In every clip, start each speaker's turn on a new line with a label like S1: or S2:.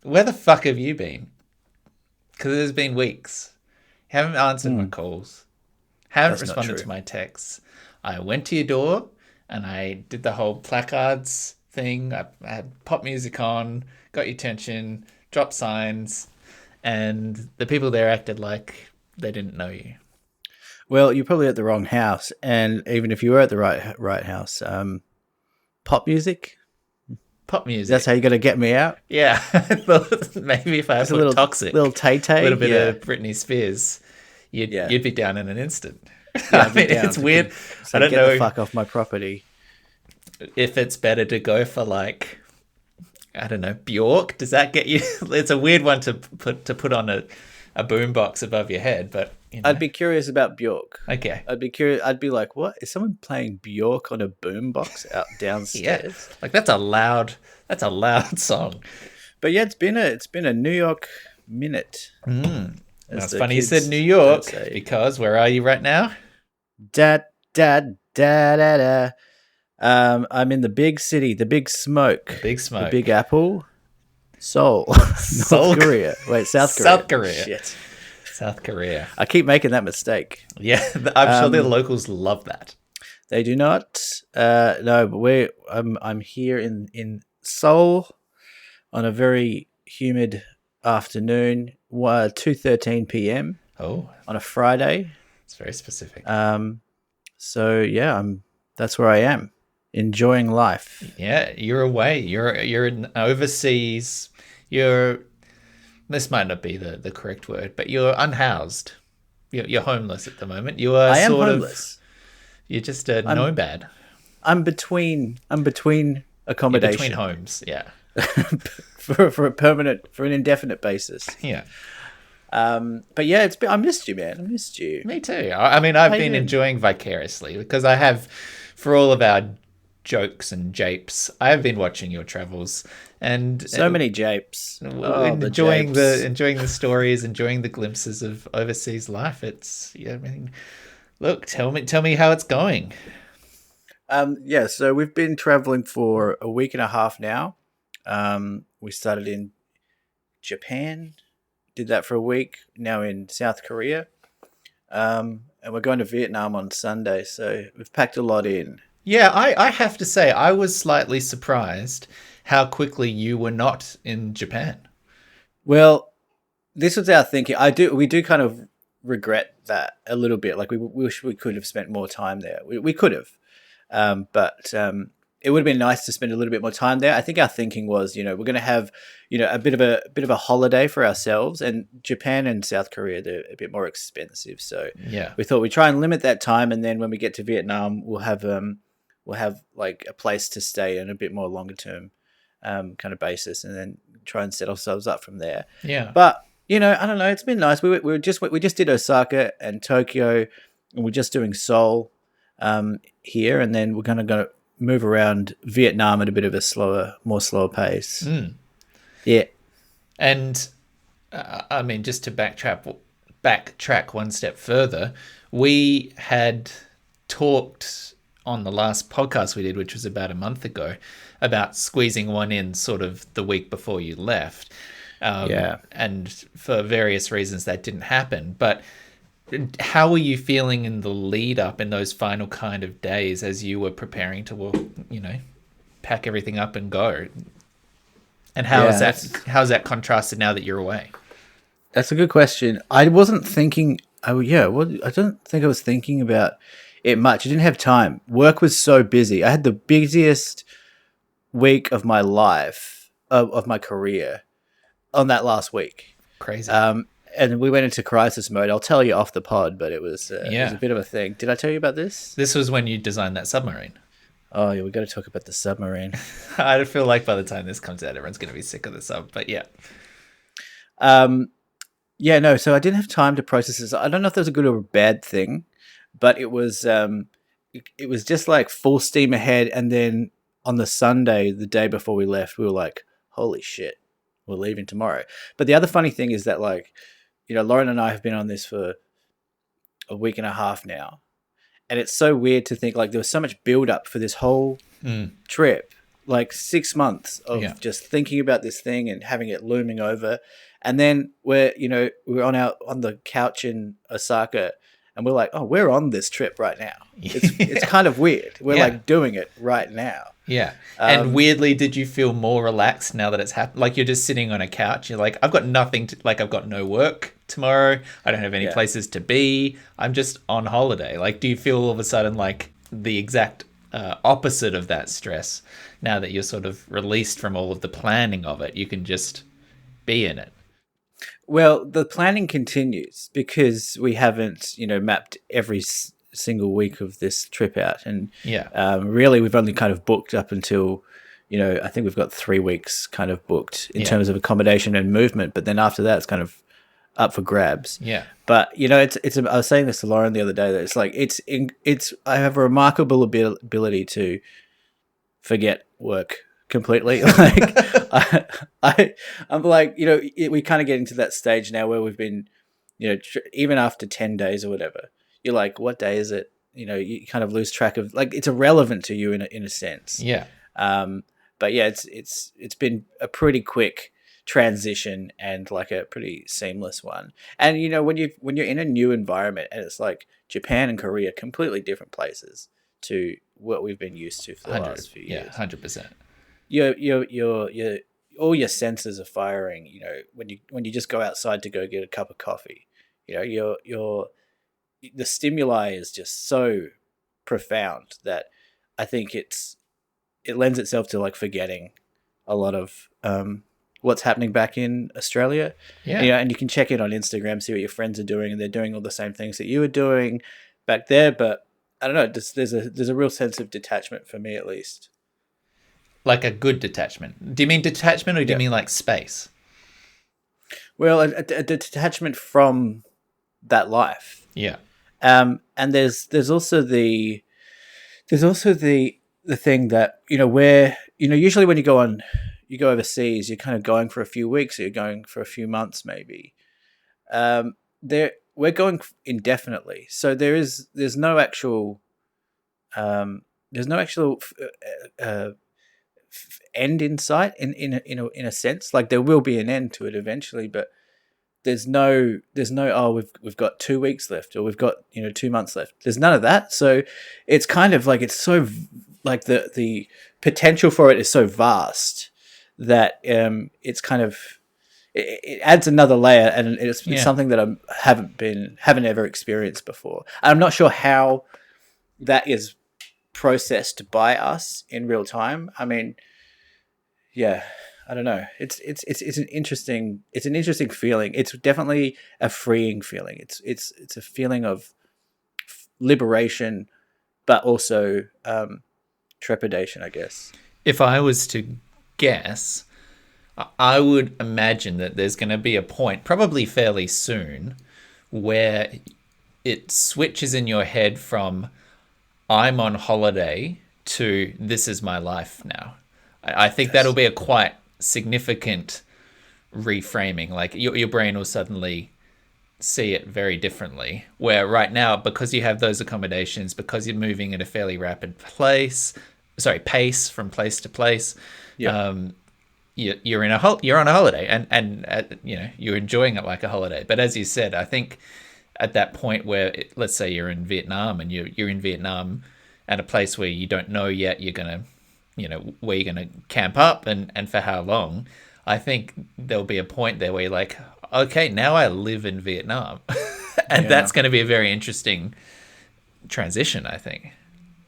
S1: Where the fuck have you been? Because it's been weeks. Haven't answered my calls. Haven't
S2: That's not
S1: responded
S2: true.
S1: to my texts. I went to your door and I did the whole placards thing. I had pop music on, got your attention, dropped signs, and the people there acted like they didn't know you.
S2: Well, you're probably at the wrong house, and even if you were at the right house, pop music.
S1: Pop
S2: That's
S1: music.
S2: how you're gonna get me out.
S1: Yeah, I thought maybe if I
S2: Just a
S1: put
S2: little
S1: Toxic,
S2: Tay
S1: a little
S2: Tay.
S1: bit
S2: Yeah,
S1: of Britney Spears, you'd
S2: yeah,
S1: you'd be down in an instant.
S2: yeah.
S1: I
S2: I'd be
S1: mean,
S2: down
S1: it's
S2: to
S1: weird. I
S2: say
S1: don't
S2: get the
S1: know
S2: fuck off my property.
S1: if it's better to go for like, I don't know, Bjork. Does that get you? It's a weird one to put on a boombox above your head, but
S2: I'd be curious about Bjork.
S1: okay.
S2: I'd be curious. I'd be like, what is someone playing Bjork on a boombox out
S1: Yeah,
S2: downstairs?
S1: like that's a loud song.
S2: But yeah, it's been a New York minute, as
S1: That's
S2: the
S1: funny you said New
S2: kids would
S1: York
S2: say.
S1: because where are you right now?
S2: Da da da da da. I'm in the big city, the big
S1: The
S2: smoke,
S1: Big
S2: the
S1: Smoke,
S2: big apple, Seoul,
S1: Seoul,
S2: North Korea. Wait, South Korea.
S1: South Korea,
S2: Shit,
S1: South Korea.
S2: I keep making that mistake.
S1: Yeah, I'm sure the
S2: Um,
S1: locals love that.
S2: they do not. No, but I'm here in Seoul on a very humid afternoon, 2:13 p.m.
S1: Oh,
S2: on a Friday.
S1: it's very specific.
S2: So yeah, that's where I am, enjoying life.
S1: Yeah, you're away. You're in overseas. You're this might not be the correct word, but you're unhoused. You're homeless at the moment. You are
S2: I am
S1: sort of
S2: homeless.
S1: you're just a
S2: I'm
S1: nomad.
S2: I'm between
S1: You're between
S2: accommodation
S1: homes. Yeah,
S2: for an indefinite basis.
S1: yeah.
S2: But yeah, I missed you, man. I missed you.
S1: Me too. I mean, I've
S2: How you
S1: been
S2: doing?
S1: enjoying vicariously because I have, for all of our jokes and japes, I have been watching your travels and
S2: So many japes. Oh, the
S1: enjoying
S2: japes.
S1: the stories, enjoying the glimpses of overseas life. It's yeah. I mean, look, tell me how it's going.
S2: Yeah, so we've been traveling for a week and a half now. We started in Japan, did that for a week. Now in South Korea, and we're going to Vietnam on Sunday. So we've packed a lot in.
S1: Yeah, I have to say I was slightly surprised how quickly you were not in Japan.
S2: Well, this was our thinking. We do kind of regret that a little bit. Like we wish we could have spent more time there. We could have, but it would have been nice to spend a little bit more time there. I think our thinking was, we're going to have, a bit of a holiday for ourselves. And Japan and South Korea, they're a bit more expensive, so
S1: Yeah.
S2: we thought we'd try and limit that time. And then when we get to Vietnam, we'll have like a place to stay in a bit more longer term kind of basis, and then try and set ourselves up from there.
S1: Yeah.
S2: But I don't know. It's been nice. We just did Osaka and Tokyo, and we're just doing Seoul here, and then we're go move around Vietnam at a bit of a more slower pace. Yeah,
S1: And I mean, just to backtrack one step further, we had talked on the last podcast we did, which was about a month ago, about squeezing one in sort of the week before you left.
S2: Yeah.
S1: And for various reasons that didn't happen. But how were you feeling in the lead up in those final kind of days as you were preparing to, pack everything up and go? And how's that contrasted now that you're away?
S2: That's a good question. I wasn't thinking. I don't think I was thinking about it much. I didn't have time. Work was so busy. I had the busiest week of my life, of my career, on that last week.
S1: Crazy.
S2: And we went into crisis mode. I'll tell you off the pod, but it was a bit of a thing. Did I tell you about this?
S1: This was when you designed that submarine.
S2: Oh, yeah, we got to talk about the submarine.
S1: I feel like by the time this comes out, everyone's going to be sick of the sub. But yeah.
S2: Yeah, no. So I didn't have time to process this. I don't know if that was a good or a bad thing, but it was just like full steam ahead. And then on the Sunday, the day before we left, we were like, "Holy shit, we're leaving tomorrow." But the other funny thing is that, like, Lauren and I have been on this for a week and a half now, and it's so weird to think like there was so much build up for this whole trip, like 6 months
S1: Yeah.
S2: of just thinking about this thing and having it looming over, and then we're on the couch in Osaka, and we're like, oh, we're on this trip right now. It's kind of weird. We're
S1: Yeah.
S2: like doing it right now.
S1: Yeah. And weirdly, did you feel more relaxed now that it's happened? Like you're just sitting on a couch. You're like, I've got nothing to, like, I've got no work tomorrow. I don't have any
S2: Yeah.
S1: places to be. I'm just on holiday. Like, do you feel all of a sudden like the exact opposite of that stress now that you're sort of released from all of the planning of it? You can just be in it.
S2: Well, the planning continues because we haven't, mapped every single week of this trip out, and
S1: Yeah.
S2: really, we've only kind of booked up until, I think we've got 3 weeks kind of booked in
S1: Yeah.
S2: terms of accommodation and movement. But then after that, it's kind of up for grabs.
S1: Yeah.
S2: But it's. I was saying this to Lauren the other day that it's like it's. I have a remarkable ability to forget work completely. Like I'm like, we kind of get into that stage now where we've been, even after 10 days or whatever, you're like, what day is it? You kind of lose track of, like, it's irrelevant to you in a sense.
S1: Yeah.
S2: But yeah, it's been a pretty quick transition and like a pretty seamless one. And when you're in a new environment, and it's like Japan and Korea, completely different places to what we've been used to for the
S1: 100.
S2: last few
S1: Yeah.
S2: years.
S1: 100%.
S2: Your all your senses are firing. When you just go outside to go get a cup of coffee, your the stimuli is just so profound that I think it lends itself to like forgetting a lot of what's happening back in Australia.
S1: Yeah.
S2: And you can check in on Instagram, see what your friends are doing, and they're doing all the same things that you were doing back there. But I don't know. There's a real sense of detachment for me, at least.
S1: Like a good detachment. Do you mean detachment, or do you mean like space?
S2: Well, a detachment from that life.
S1: Yeah.
S2: And there's also the thing that where usually when you go overseas, you're kind of going for a few weeks, or you're going for a few months maybe. We're going indefinitely, so there's no actual end in sight in a sense. Like, there will be an end to it eventually, but there's no oh, we've got 2 weeks left, or we've got 2 months left. There's none of that. So it's kind of like, it's so like the potential for it is so vast that it's kind of it adds another layer, and it's something that I haven't ever experienced before. I'm not sure how that is processed by us in real time. I mean, yeah, I don't know. It's an interesting feeling. It's definitely a freeing feeling. It's a feeling of liberation, but also trepidation, I guess.
S1: If I was to guess, I would imagine that there's going to be a point, probably fairly soon, where it switches in your head from I'm on holiday to this is my life now. I think that'll be a quite significant reframing. Like your brain will suddenly see it very differently. Where right now, because you have those accommodations, because you're moving at a fairly rapid pace from place to place, you're on a holiday, and you're enjoying it like a holiday. But as you said, I think at that point where let's say you're in Vietnam, and you're in Vietnam at a place where you don't know yet you're gonna where you're gonna camp up and for how long, I think there'll be a point there where you're like, okay, now I live in Vietnam. And that's going to be a very interesting transition, I think.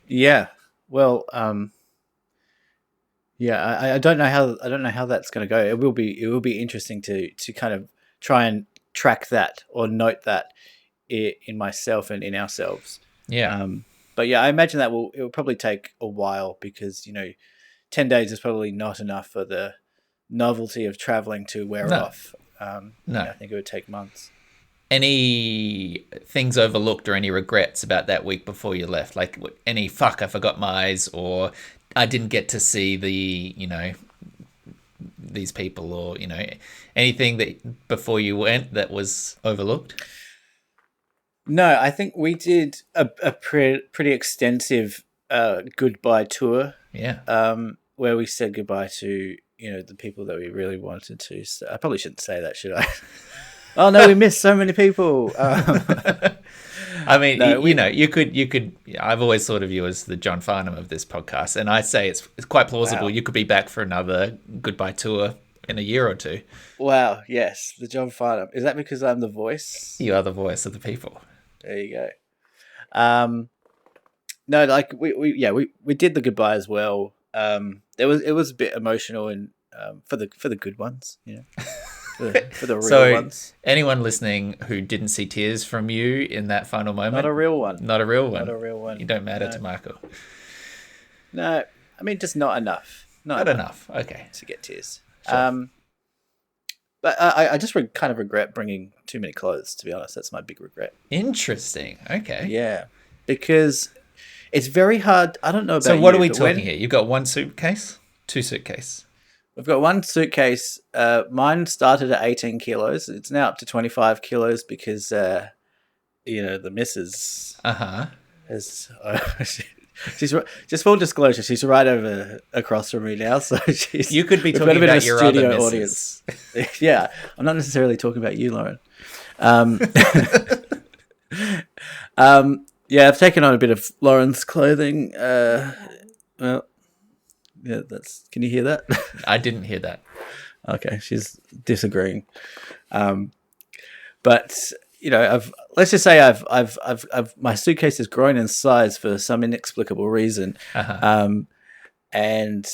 S2: Yeah. Well, I don't know how that's going to go. It will be interesting to kind of try and track that or note that in myself and in ourselves.
S1: Yeah.
S2: But yeah, I imagine that it will probably take a while, because 10 days is probably not enough for the novelty of traveling to wear off.
S1: No.
S2: I think it would take months.
S1: Any things overlooked or any regrets about that week before you left? Like any I forgot my eyes, or I didn't get to see these people, or anything that before you went that was overlooked?
S2: No, I think we did a pretty extensive goodbye tour.
S1: Yeah.
S2: where we said goodbye to, the people that we really wanted to. So I probably shouldn't say that, should I? Oh no, we missed so many people.
S1: I mean,
S2: No,
S1: you could. I've always thought of you as the John Farnham of this podcast, and I say it's quite plausible.
S2: Wow.
S1: You could be back for another goodbye tour in a year or two.
S2: Wow, yes, the John Farnham. Is that because I'm the voice?
S1: You are the voice of the people.
S2: There you go. No, like we did the goodbye as well. It was a bit emotional and for the good ones, for the real
S1: So,
S2: ones.
S1: anyone listening who didn't see tears from you in that final moment,
S2: Not a real one.
S1: Not a real one.
S2: Not a real one.
S1: You don't matter
S2: No.
S1: to Michael.
S2: No, I mean just not enough.
S1: Not enough. Okay.
S2: To get tears.
S1: Sure.
S2: But I just kind of regret bringing too many clothes. To be honest, that's my big regret.
S1: Interesting. Okay.
S2: Yeah, because it's very hard. I don't know about
S1: So what
S2: you,
S1: are we
S2: but
S1: talking here? You've got one suitcase, two suitcases.
S2: We've got one suitcase. Mine started at 18 kilos. It's now up to 25 kilos because, the missus has. She's just full disclosure. She's right across from me now, so she's.
S1: You could be
S2: we've got
S1: talking
S2: a bit
S1: about
S2: of a
S1: your
S2: studio
S1: other
S2: audience.
S1: missus.
S2: Yeah, I'm not necessarily talking about you, Lauren. Yeah, I've taken on a bit of Lauren's clothing. Well, yeah, Can you hear that?
S1: I didn't hear that.
S2: Okay, she's disagreeing. But let's just say I've my suitcase has grown in size for some inexplicable reason, and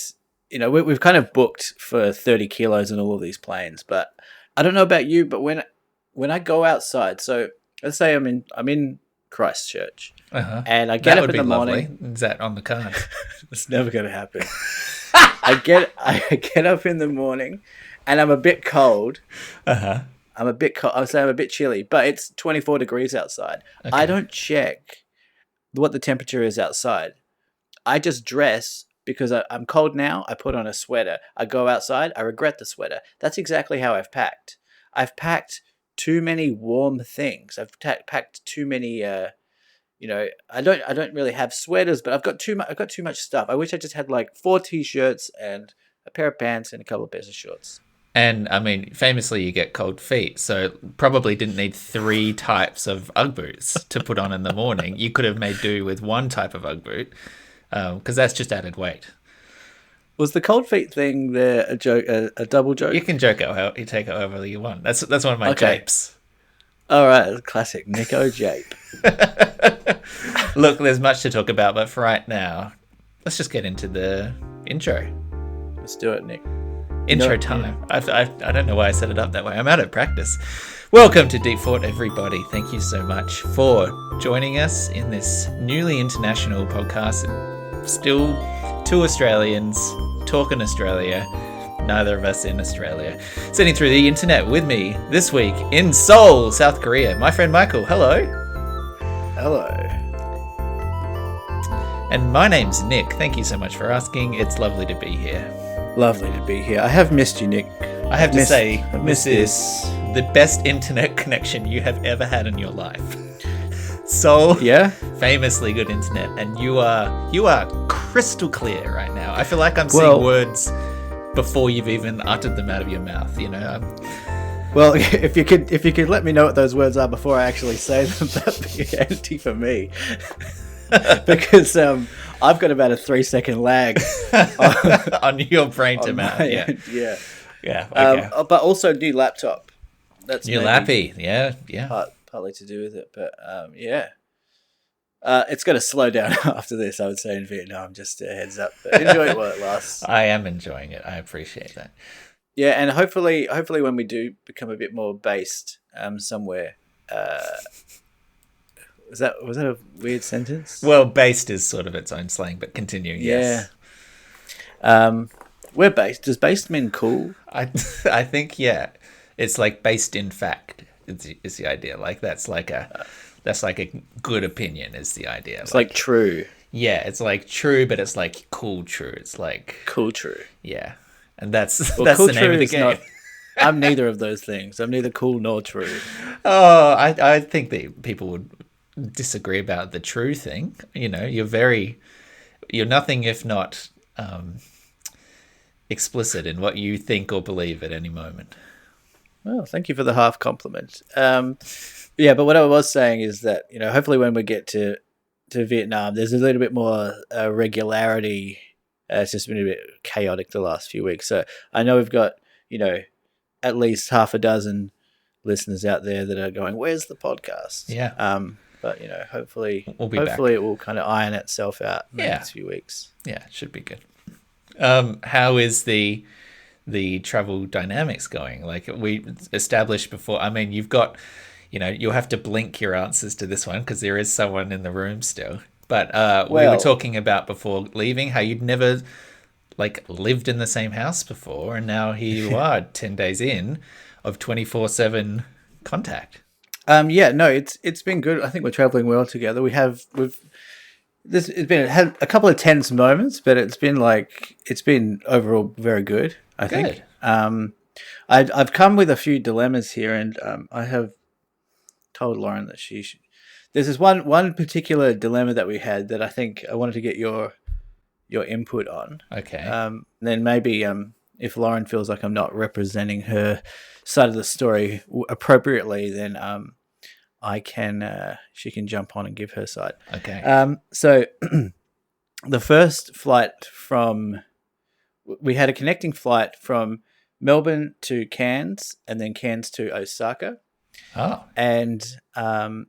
S2: we've kind of booked for 30 kilos in all of these planes. But I don't know about you, but when I go outside, so let's say I'm in Christchurch, and I get up in the morning.
S1: Is that on the card?
S2: It's never going to happen. I get up in the morning, and I'm a bit cold. I'm a bit cold. I would say I'm a bit chilly, but it's 24 degrees outside.
S1: Okay.
S2: I don't check what the temperature is outside. I just dress because I'm cold now. I put on a sweater. I go outside. I regret the sweater. That's exactly how I've packed. I've packed too many warm things. I've packed too many. I don't really have sweaters, but I've got too much stuff. I wish I just had like 4 t-shirts and a pair of pants and a couple of pairs of shorts.
S1: And I mean, famously, you get cold feet, so probably didn't need 3 types of Ugg boots to put on in the morning. You could have made do with 1 type of Ugg boot, because that's just added weight.
S2: Was the cold feet thing there a joke, a double joke?
S1: You can joke it, you take it however you want. That's one of my japes.
S2: All right, classic Nico jape.
S1: Look, there's much to talk about, but for right now, let's just get into the intro.
S2: Let's do it, Nick.
S1: Intro time. I don't know why I set it up that way. I'm out of practice. Welcome to Deep Thought, everybody. Thank you so much for joining us in this newly international podcast. Still 2 Australians talking Australia. Neither of us in Australia. Sitting through the internet with me this week in Seoul, South Korea. My friend Michael. Hello.
S2: Hello.
S1: And my name's Nick. Thank you so much for asking. It's lovely to be here.
S2: Lovely to be here. I have missed you, Nick.
S1: I have to say,
S2: miss
S1: this is the best internet connection you have ever had in your life. So famously good internet, and you are crystal clear right now. I feel like I'm seeing words before you've even uttered them out of your mouth.
S2: Well, if you could let me know what those words are before I actually say them, that'd be handy for me. Because I've got about a 3-second lag
S1: on your brain to mouth.
S2: Yeah.
S1: Okay.
S2: But also new laptop. That's
S1: new lappy. Yeah.
S2: Partly to do with it, but it's going to slow down after this. I would say in Vietnam. Just a heads up. But enjoy it while it lasts.
S1: I am enjoying it. I appreciate that.
S2: Yeah, and hopefully when we do become a bit more based somewhere. Was that a weird sentence?
S1: Well, based is sort of its own slang, but continuing, yes.
S2: We're based. Does based mean cool?
S1: I think, yeah. It's like based in fact is the idea. Like that's like a good opinion is the idea.
S2: It's like true.
S1: Yeah, it's like true, but it's like cool true. It's like
S2: cool true.
S1: Yeah. And that's
S2: cool
S1: the name of the game.
S2: I'm neither of those things. I'm neither cool nor true.
S1: Oh, I think that people would disagree about the true thing. You're nothing if not explicit in what you think or believe at any moment.
S2: Well, thank you for the half compliment. Yeah, but what I was saying is that hopefully when we get to Vietnam, there's a little bit more regularity. It's just been a bit chaotic the last few weeks. So I know we've got at least half a dozen listeners out there that are going, "Where's the podcast?"
S1: Yeah.
S2: But hopefully,
S1: We'll be back.
S2: it will kind of iron itself out in the next few weeks.
S1: Yeah, it should be good. How is the travel dynamics going? Like we established before. I mean, you've got, you'll have to blink your answers to this one because there is someone in the room still. But we were talking about before leaving how you'd never lived in the same house before, and now here you are 10 days in of 24/7 contact.
S2: It's been good. I think we're traveling well together. It's had a couple of tense moments, but it's been overall very good. I think. I've come with a few dilemmas here, and I have told Lauren that there's this one particular dilemma that we had that I think I wanted to get your input on.
S1: Okay.
S2: Then maybe if Lauren feels like I'm not representing her side of the story appropriately, then she can jump on and give her side.
S1: Okay.
S2: So the first flight we had a connecting flight from Melbourne to Cairns and then Cairns to Osaka.
S1: Oh.
S2: And so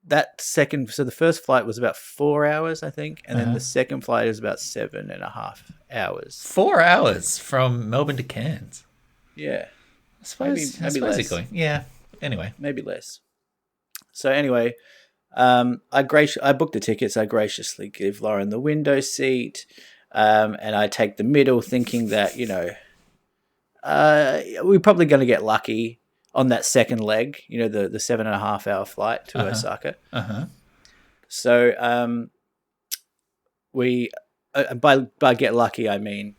S2: the first flight was about 4 hours, I think, and then the second flight is about 7.5 hours.
S1: 4 hours from Melbourne to Cairns.
S2: Yeah.
S1: I suppose less. Yeah. Anyway.
S2: Maybe less. So anyway, I booked the tickets. I graciously give Lauren the window seat, and I take the middle, thinking that we're probably going to get lucky on that second leg. The 7.5 hour flight to Osaka. So we by get lucky I mean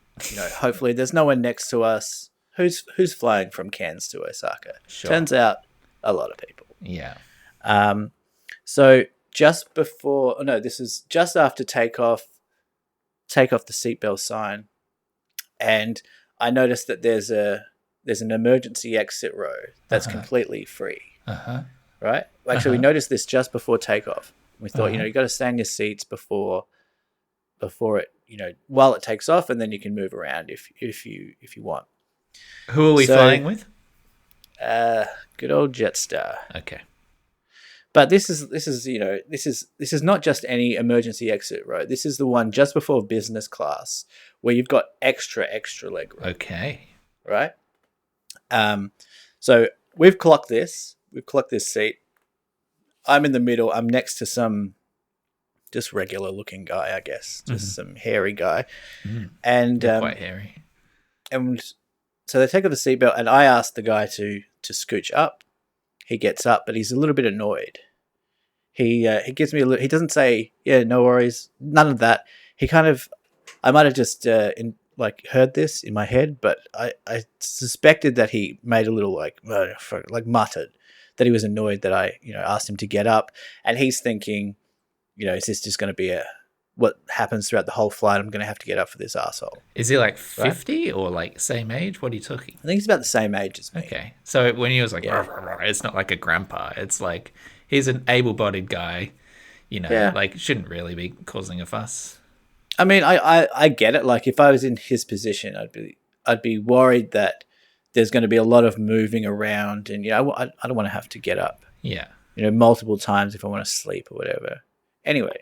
S2: hopefully there's no one next to us who's flying from Cairns to Osaka.
S1: Sure.
S2: Turns out a lot of people.
S1: Yeah.
S2: So just before, this is just after takeoff the seatbelt sign, and I noticed that there's an emergency exit row that's completely free. Right? Actually, we noticed this just before takeoff. We thought, you got to stay in your seats before it, while it takes off, and then you can move around if you want.
S1: Who are we flying with?
S2: Good old Jetstar.
S1: Okay.
S2: But this is not just any emergency exit row. This is the one just before business class where you've got extra leg room.
S1: Okay.
S2: Right? So we've clocked this seat. I'm in the middle. I'm next to some just regular looking guy, I guess. Just some hairy guy. And
S1: quite hairy.
S2: And so they take off the seatbelt, and I asked the guy to scooch up. He gets up, but he's a little bit annoyed. He gives me he doesn't say, yeah, no worries, none of that. He kind of, I might have just heard this in my head, but I suspected that he made a little muttered that he was annoyed that I asked him to get up, and he's thinking, is this just going to be what happens throughout the whole flight? I'm going to have to get up for this asshole.
S1: Is he 50 or same age? What are you talking?
S2: I think he's about the same age as me.
S1: Okay. So when he was it's not like a grandpa. It's like he's an able-bodied guy, shouldn't really be causing a fuss.
S2: I mean, I get it. Like if I was in his position, I'd be worried that there's going to be a lot of moving around, and I don't want to have to get up.
S1: Yeah.
S2: Multiple times if I want to sleep or whatever. Anyway.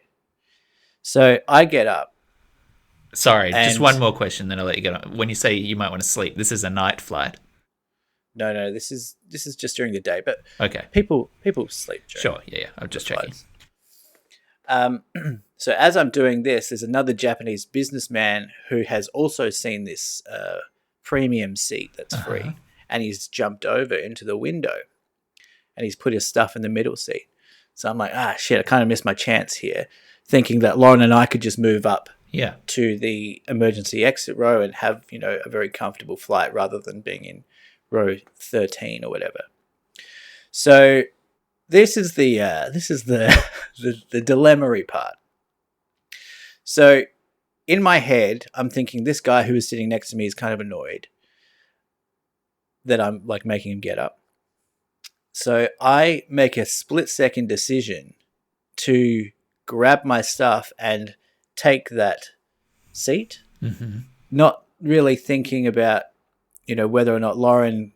S2: So I get up.
S1: Sorry, just one more question, then I'll let you get on. When you say you might want to sleep, this is a night flight.
S2: No, this is just during the day. But
S1: okay,
S2: people sleep.
S1: Sure, yeah. I'm just checking.
S2: So as I'm doing this, there's another Japanese businessman who has also seen this premium seat that's free, and he's jumped over into the window, and he's put his stuff in the middle seat. So I'm like, shit, I kind of missed my chance here, thinking that Lauren and I could just move up to the emergency exit row and have, a very comfortable flight rather than being in row 13 or whatever. So this is the dilemma-y part. So in my head, I'm thinking this guy who is sitting next to me is kind of annoyed that I'm like making him get up. So I make a split-second decision to grab my stuff and take that seat, not really thinking about, whether or not Lauren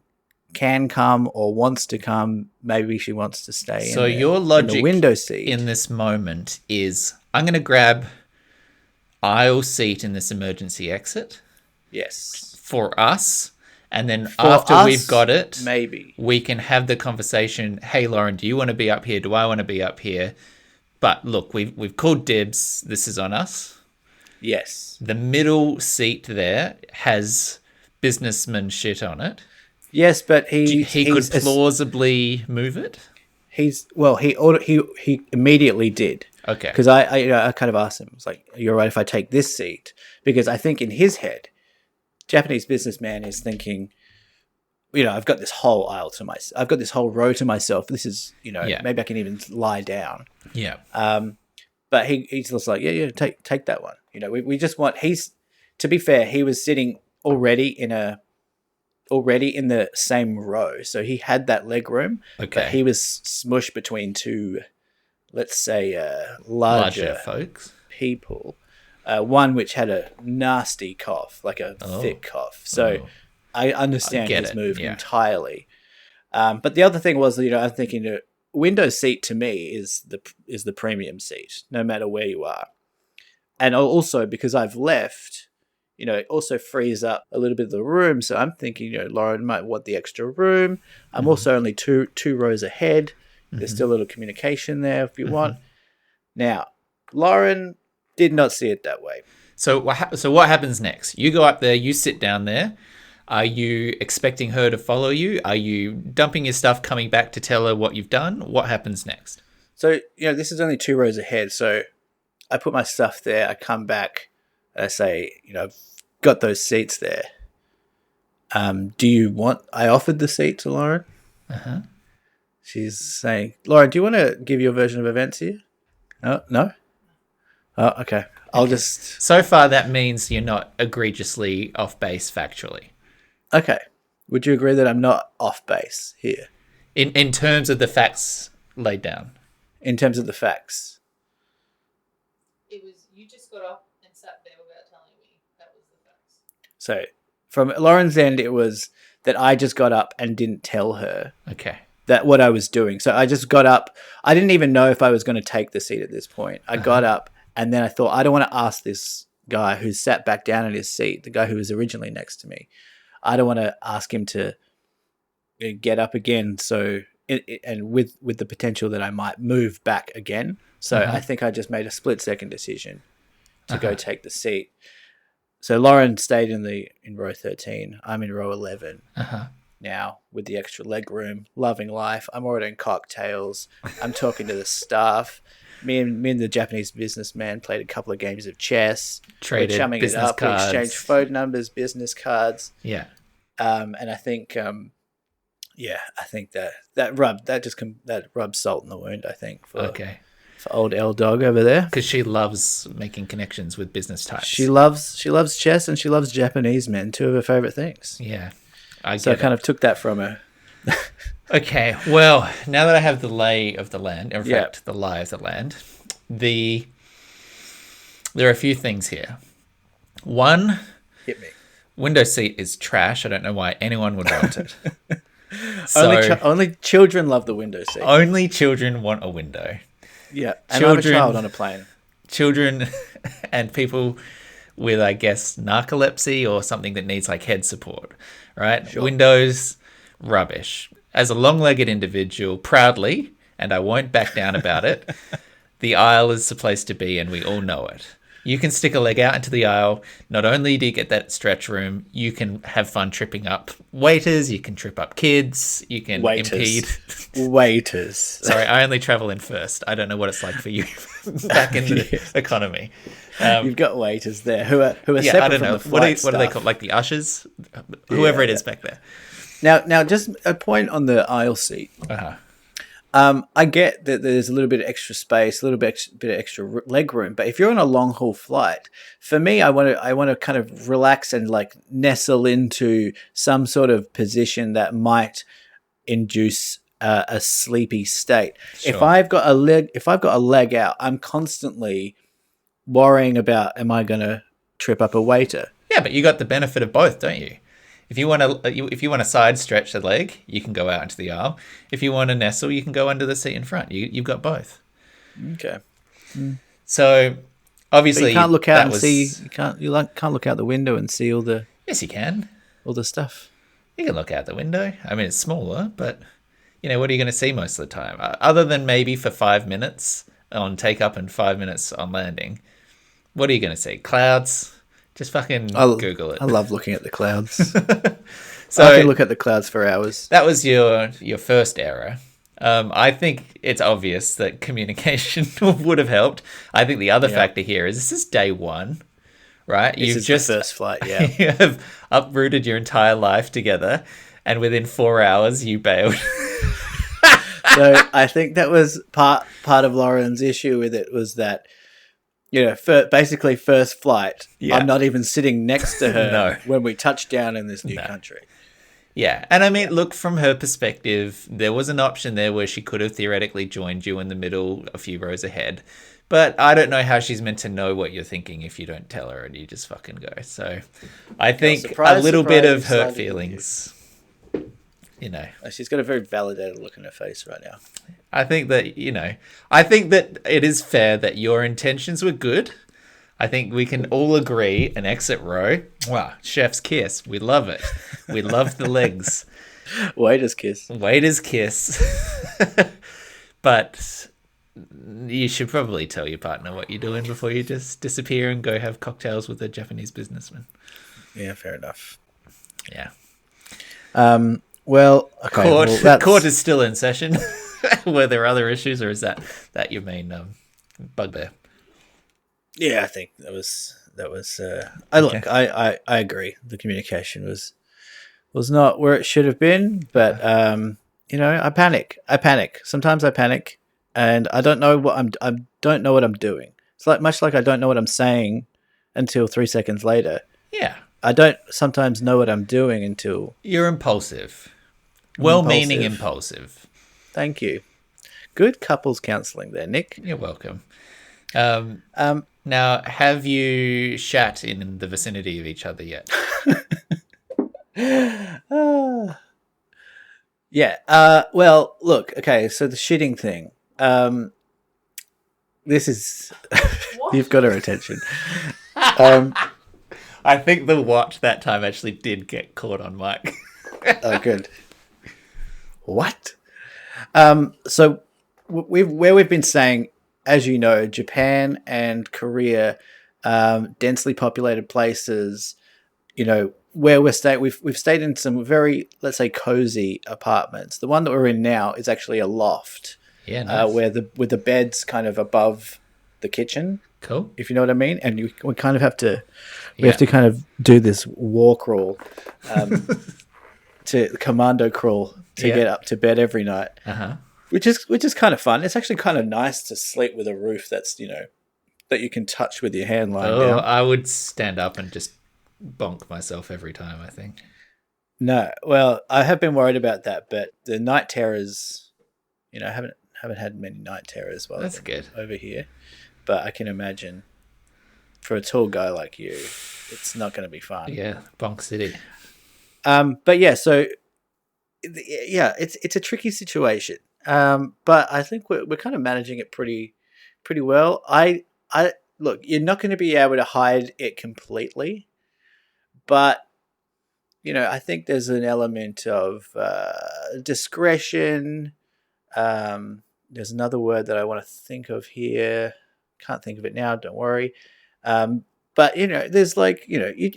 S2: can come or wants to come. Maybe she wants to stay
S1: So
S2: in
S1: your logic
S2: the window seat.
S1: in this moment is, I'm going to grab aisle seat in this emergency exit.
S2: Yes.
S1: For us. And then
S2: For
S1: after
S2: us,
S1: we've got it,
S2: maybe
S1: we can have the conversation. Hey, Lauren, do you want to be up here? Do I want to be up here? But look, we've called dibs. This is on us.
S2: Yes.
S1: The middle seat there has businessman shit on it.
S2: Yes, but he
S1: could plausibly move it.
S2: He immediately did.
S1: Okay.
S2: Because I kind of asked him, I was like, "You're right if I take this seat?" Because I think in his head, Japanese businessman is thinking, I've got this whole aisle to myself. I've got this whole row to myself. This is, maybe I can even lie down.
S1: Yeah.
S2: But he's just like, yeah, take that one. We just want. To be fair, he was sitting already in the same row, so he had that leg room.
S1: Okay.
S2: But he was smushed between two, let's say, larger
S1: folks,
S2: people. One which had a nasty cough, like a thick cough. So I understand his move entirely. But the other thing was, I'm thinking window seat to me is the premium seat, no matter where you are. And also because I've left, it also frees up a little bit of the room. So I'm thinking, Lauren might want the extra room. I'm also only two rows ahead. There's still a little communication there if you want. Now, Lauren did not see it that way.
S1: So what happens next? You go up there, you sit down there. Are you expecting her to follow you? Are you dumping your stuff, coming back to tell her what you've done? What happens next?
S2: So, this is only 2 rows ahead. So I put my stuff there. I come back and I say, I've got those seats there. Do you want... I offered the seat to Lauren.
S1: Uh-huh.
S2: She's saying, Lauren, do you want to give your version of events here? No? Oh, okay. I'll just...
S1: So far, that means you're not egregiously off base factually.
S2: Okay. Would you agree that I'm not off base here?
S1: In terms of the facts laid down?
S2: In terms of the facts.
S3: It was, you just got up and sat there without telling me. That was the facts.
S2: So, from Lauren's end, it was that I just got up and didn't tell her.
S1: Okay.
S2: That what I was doing. So I just got up. I didn't even know if I was going to take the seat at this point. I got up and then I thought, I don't want to ask this guy who sat back down in his seat, the guy who was originally next to me. I don't want to ask him to get up again. So, and with the potential that I might move back again. So I think I just made a split-second decision to go take the seat. So Lauren stayed in row 13. I'm in row 11. Now with the extra leg room, loving life. I'm ordering cocktails. I'm talking to the staff. Me and the Japanese businessman played a couple of games of chess.
S1: Traded
S2: We're chumming it up.
S1: cards.
S2: We exchanged phone numbers, business cards.
S1: Yeah.
S2: And I think, I think that rubbed salt in the wound. I think for old L Dog over there,
S1: because she loves making connections with business types.
S2: She loves chess and she loves Japanese men. 2 of her favorite things.
S1: Yeah.
S2: I kind of took that from her.
S1: Okay, well, now that I have the lay of the land, in fact, the lie of the land, there are a few things here. One,
S2: hit me.
S1: Window seat is trash. I don't know why anyone would want it.
S2: Only children love the window seat.
S1: Only children want a window.
S2: Yeah, and I'm a child on a plane.
S1: Children and people with, I guess, narcolepsy or something that needs like head support, right? Sure. Windows, rubbish. As a long-legged individual, proudly, and I won't back down about it, the aisle is the place to be, and we all know it. You can stick a leg out into the aisle. Not only do you get that stretch room, you can have fun tripping up waiters, you can trip up kids, you can impede.
S2: Waiters.
S1: Sorry, I only travel in first. I don't know what it's like for you back in the economy.
S2: You've got waiters there who are separate
S1: I don't know.
S2: From the
S1: what are they called? Like the ushers? Whoever it is back there.
S2: Now, just a point on the aisle seat. I get that there's a little bit of extra space, a little bit of extra leg room, but if you're on a long haul flight, for me, I want to kind of relax and like nestle into some sort of position that might induce a sleepy state.
S1: Sure.
S2: If I've got a leg out, I'm constantly worrying about, am I going to trip up a waiter?
S1: Yeah, but you got the benefit of both, don't you? If you want to side stretch the leg, you can go out into the aisle. If you want to nestle, you can go under the seat in front. You've got both.
S2: Okay.
S1: So obviously,
S2: But you can't look out and
S1: was...
S2: see. Can't look out the window and see all the
S1: Yes, you can.
S2: stuff.
S1: You can look out the window. I mean, it's smaller, but what are you going to see most of the time? Other than maybe for 5 minutes on take up and 5 minutes on landing, what are you going to see? Clouds. Just fucking Google it.
S2: I love looking at the clouds.
S1: So
S2: I can look at the clouds for hours.
S1: that was your first error. I think it's obvious that communication would have helped. I think the other factor here is this is day one, right?
S2: This is the first flight, yeah.
S1: You have uprooted your entire life together, and within 4 hours you bailed.
S2: So I think that was part of Lauren's issue with it, was that, basically first flight,
S1: Yeah.
S2: I'm not even sitting next to her
S1: No.
S2: when we touch down in this new country.
S1: Yeah, and I mean, look, from her perspective, there was an option there where she could have theoretically joined you in the middle, a few rows ahead. But I don't know how she's meant to know what you're thinking if you don't tell her and you just fucking go. So I think
S2: surprise,
S1: a little bit of
S2: surprise,
S1: hurt
S2: decided
S1: feelings,
S2: She's got a very validated look in her face right now.
S1: I think that, I think that it is fair that your intentions were good. I think we can all agree an exit row. Wow, chef's kiss. We love it. We love the legs.
S2: Waiter's kiss.
S1: Waiter's kiss. But you should probably tell your partner what you're doing before you just disappear and go have cocktails with a Japanese businessman.
S2: Yeah, fair enough.
S1: Yeah.
S2: Well, okay.
S1: Court is still in session. Were there other issues, or is that your main bugbear?
S2: Yeah, I think that was. I agree. The communication was not where it should have been, but I panic. Sometimes I panic, and I don't know what I don't know what I'm doing. It's much like I don't know what I'm saying until 3 seconds later.
S1: Yeah.
S2: I don't sometimes know what I'm doing until...
S1: You're impulsive. Well-meaning impulsive.
S2: Thank you. Good couples counselling there, Nick.
S1: You're welcome. Now, have you shat in the vicinity of each other yet?
S2: Yeah. Well, look. Okay. So the shitting thing. This is... You've got her attention.
S1: I think the watch that time actually did get caught on mic.
S2: Oh, good. What? So we've been saying, as you know, Japan and Korea, densely populated places, where we've stayed in some very, let's say, cozy apartments. The one that we're in now is actually a loft.
S1: Yeah, nice.
S2: With the beds kind of above the kitchen.
S1: Cool.
S2: If you know what I mean. And we kind of have to kind of do this war crawl, to commando crawl to get up to bed every night.
S1: Uh-huh.
S2: Which is kind of fun. It's actually kind of nice to sleep with a roof that's, that you can touch with your hand lying down.
S1: I would stand up and just bonk myself every time, I think.
S2: No, well, I have been worried about that, but the night terrors, I haven't had many night terrors while
S1: That's good.
S2: over here. But I can imagine for a tall guy like you, it's not going to be fun.
S1: Yeah, bonk city.
S2: But yeah, so yeah, it's a tricky situation. But I think we're kind of managing it pretty well. I look, you're not going to be able to hide it completely, but I think there's an element of discretion. There's another word that I want to think of here. Can't think of it now. Don't worry. But there's you.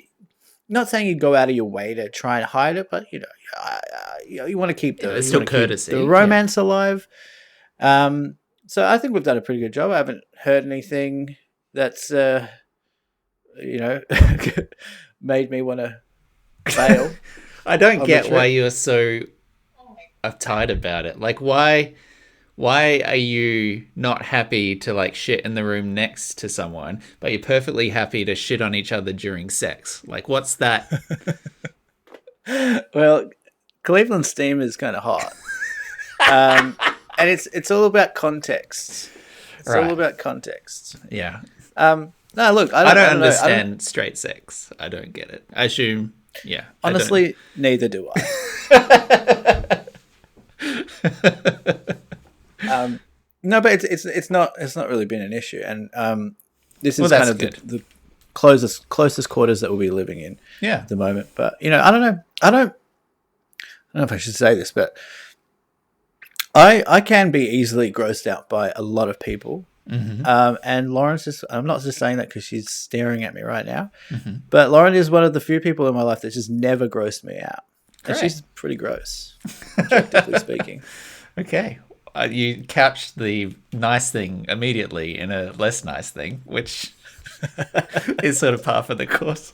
S2: Not saying you go out of your way to try and hide it, but you want to keep
S1: it's still courtesy,
S2: the romance alive. So I think we've done a pretty good job. I haven't heard anything that's made me want to bail.
S1: I don't get why you're so uptight about it. Like, why Why are you not happy to like shit in the room next to someone, but you're perfectly happy to shit on each other during sex? Like, what's that?
S2: Well, Cleveland steam is kind of hot, and it's all about context. It's all
S1: Right.
S2: about context.
S1: Yeah.
S2: No, look,
S1: I don't
S2: I don't know.
S1: understand straight sex. I don't get it. I assume, yeah.
S2: Honestly, neither do I. No, but it's not really been an issue, and this is kind of the closest quarters that we'll be living in at the moment. But I don't know. I don't know if I should say this, but I can be easily grossed out by a lot of people.
S1: Mm-hmm.
S2: And Lauren's just, I'm not just saying that because she's staring at me right now,
S1: Mm-hmm.
S2: but Lauren is one of the few people in my life that just never grossed me out. And
S1: Great.
S2: she's pretty gross, objectively speaking.
S1: Okay. You couched the nice thing immediately in a less nice thing, which is sort of par for the course.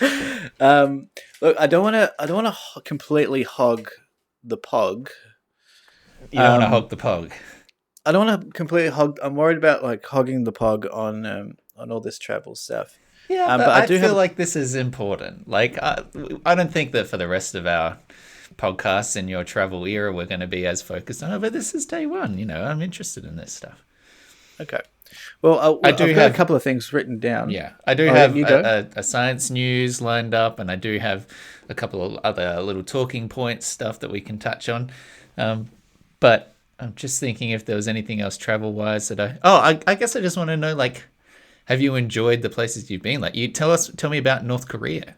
S2: Look, I don't want to completely hog the pog.
S1: You don't want to hog the pog.
S2: I don't want to completely hog. I'm worried about like hogging the pog on all this travel stuff.
S1: Yeah, but I feel like this is important. Like, I don't think that for the rest of our podcasts in your travel era, we're going to be as focused on it. But this is day one. I'm interested in this stuff.
S2: Okay. Well, I've got a couple of things written down.
S1: Yeah, I do have a science news lined up, and I do have a couple of other little talking points stuff that we can touch on. But I'm just thinking if there was anything else travel-wise that I guess I just want to know, like, have you enjoyed the places you've been? Like, tell me about North Korea.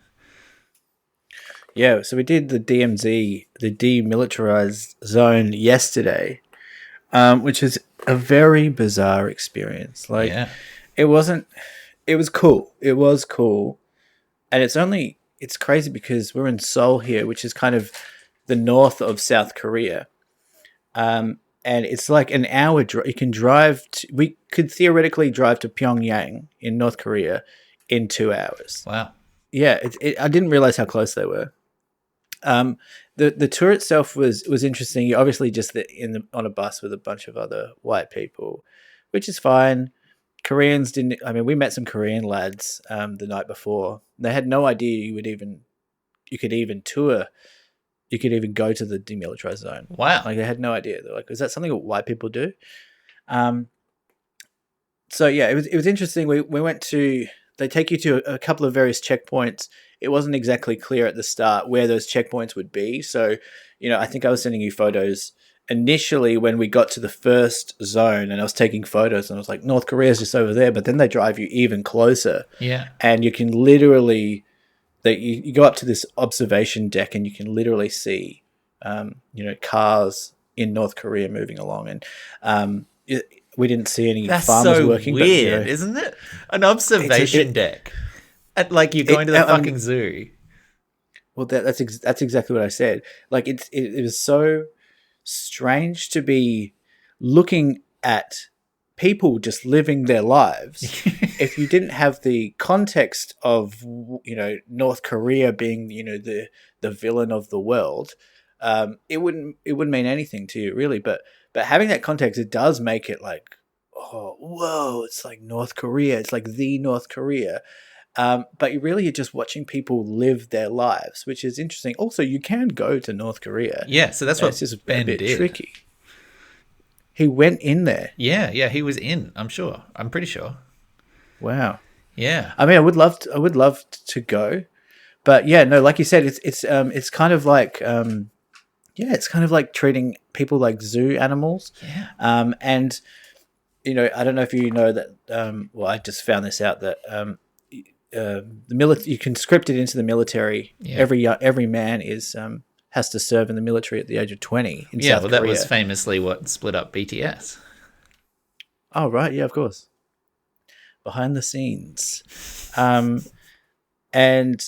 S2: Yeah, so we did the DMZ, the demilitarized zone yesterday, which is a very bizarre experience. Like, it was cool. It was cool. And it's crazy because we're in Seoul here, which is kind of the north of South Korea. And it's like an hour drive. You can drive. We could theoretically drive to Pyongyang in North Korea in 2 hours.
S1: Wow.
S2: Yeah, I didn't realize how close they were. The tour itself was interesting. You're obviously just on a bus with a bunch of other white people, which is fine. Koreans didn't. I mean, we met some Korean lads the night before. They had no idea you could even tour. You could even go to the demilitarized zone.
S1: Wow.
S2: Like, they had no idea. They're like, is that something that white people do? So yeah, it was interesting. We went to, they take you to a couple of various checkpoints. It wasn't exactly clear at the start where those checkpoints would be. So, I think I was sending you photos initially when we got to the first zone, and I was taking photos and I was like, North Korea's just over there. But then they drive you even closer. Yeah. And you can literally, you go up to this observation deck and you can literally see, cars in North Korea moving along. And we didn't see any farmers working.
S1: That's so weird, isn't it? An observation deck. Like you're going to the fucking zoo.
S2: Well, that's exactly what I said. Like, it was so strange to be looking at people just living their lives. If you didn't have the context of North Korea being the villain of the world, it wouldn't mean anything to you really. But having that context, it does make it like, oh, whoa, it's like North Korea. It's like the North Korea. But you're just watching people live their lives, which is interesting. Also, you can go to North Korea.
S1: Yeah, so that's what
S2: it's just
S1: Ben
S2: a bit
S1: did.
S2: Tricky. He went in there.
S1: Yeah, he was in. I'm sure. I'm pretty sure.
S2: Wow.
S1: Yeah.
S2: I mean, I would love to go, but yeah, no, like you said, it's kind of like it's kind of like treating people like zoo animals.
S1: Yeah.
S2: And I don't know if you know that. Well, I just found this out that you can script it into the military. Yeah. Every man has to serve in the military at the age of 20 in South Korea.
S1: That was famously what split up BTS.
S2: Oh, right. Yeah, of course. Behind the scenes. And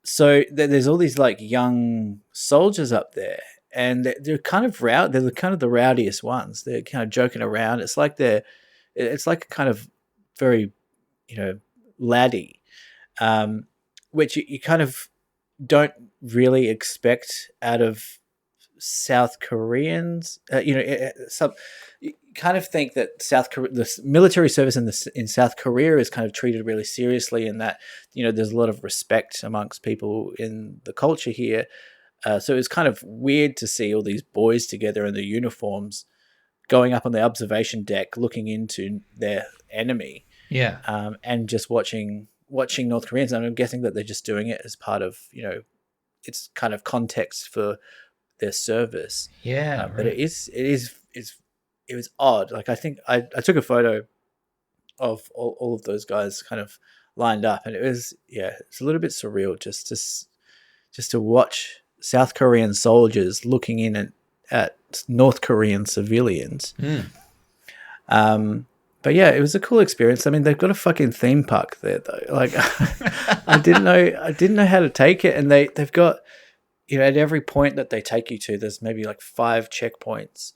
S2: so there's all these like young soldiers up there, and they're kind of they're kind of the rowdiest ones. They're kind of joking around. It's like kind of very, laddie, which you kind of don't really expect out of South Koreans. You kind of think that the military service in South Korea is kind of treated really seriously, and that there's a lot of respect amongst people in the culture here. So it's kind of weird to see all these boys together in their uniforms going up on the observation deck, looking into their enemy,
S1: Yeah.
S2: and just watching North Koreans. And I'm guessing that they're just doing it as part of it's kind of context for their service.
S1: Yeah.
S2: But
S1: Right.
S2: it was odd. Like I think I took a photo of all of those guys kind of lined up, and it's a little bit surreal just to watch South Korean soldiers looking in at North Korean civilians. But yeah, it was a cool experience. I mean, they've got a fucking theme park there though. Like I didn't know how to take it, and they've got at every point that they take you to, there's maybe like 5 checkpoints.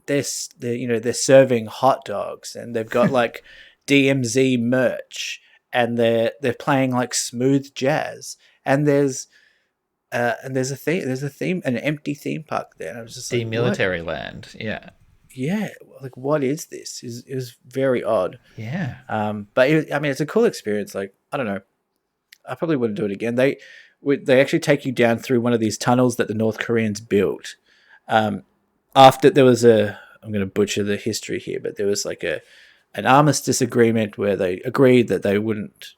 S2: They're serving hot dogs, and they've got like DMZ merch, and they're playing like smooth jazz, and there's a theme, an empty theme park there, and I was just like,
S1: Demilitary land. Yeah.
S2: yeah, like what is this? It was very odd.
S1: Yeah.
S2: But it's a cool experience. Like I don't know, I probably wouldn't do it again. They actually take you down through one of these tunnels that the North Koreans built. After there was I'm going to butcher the history here, but there was like an armistice agreement where they agreed that they wouldn't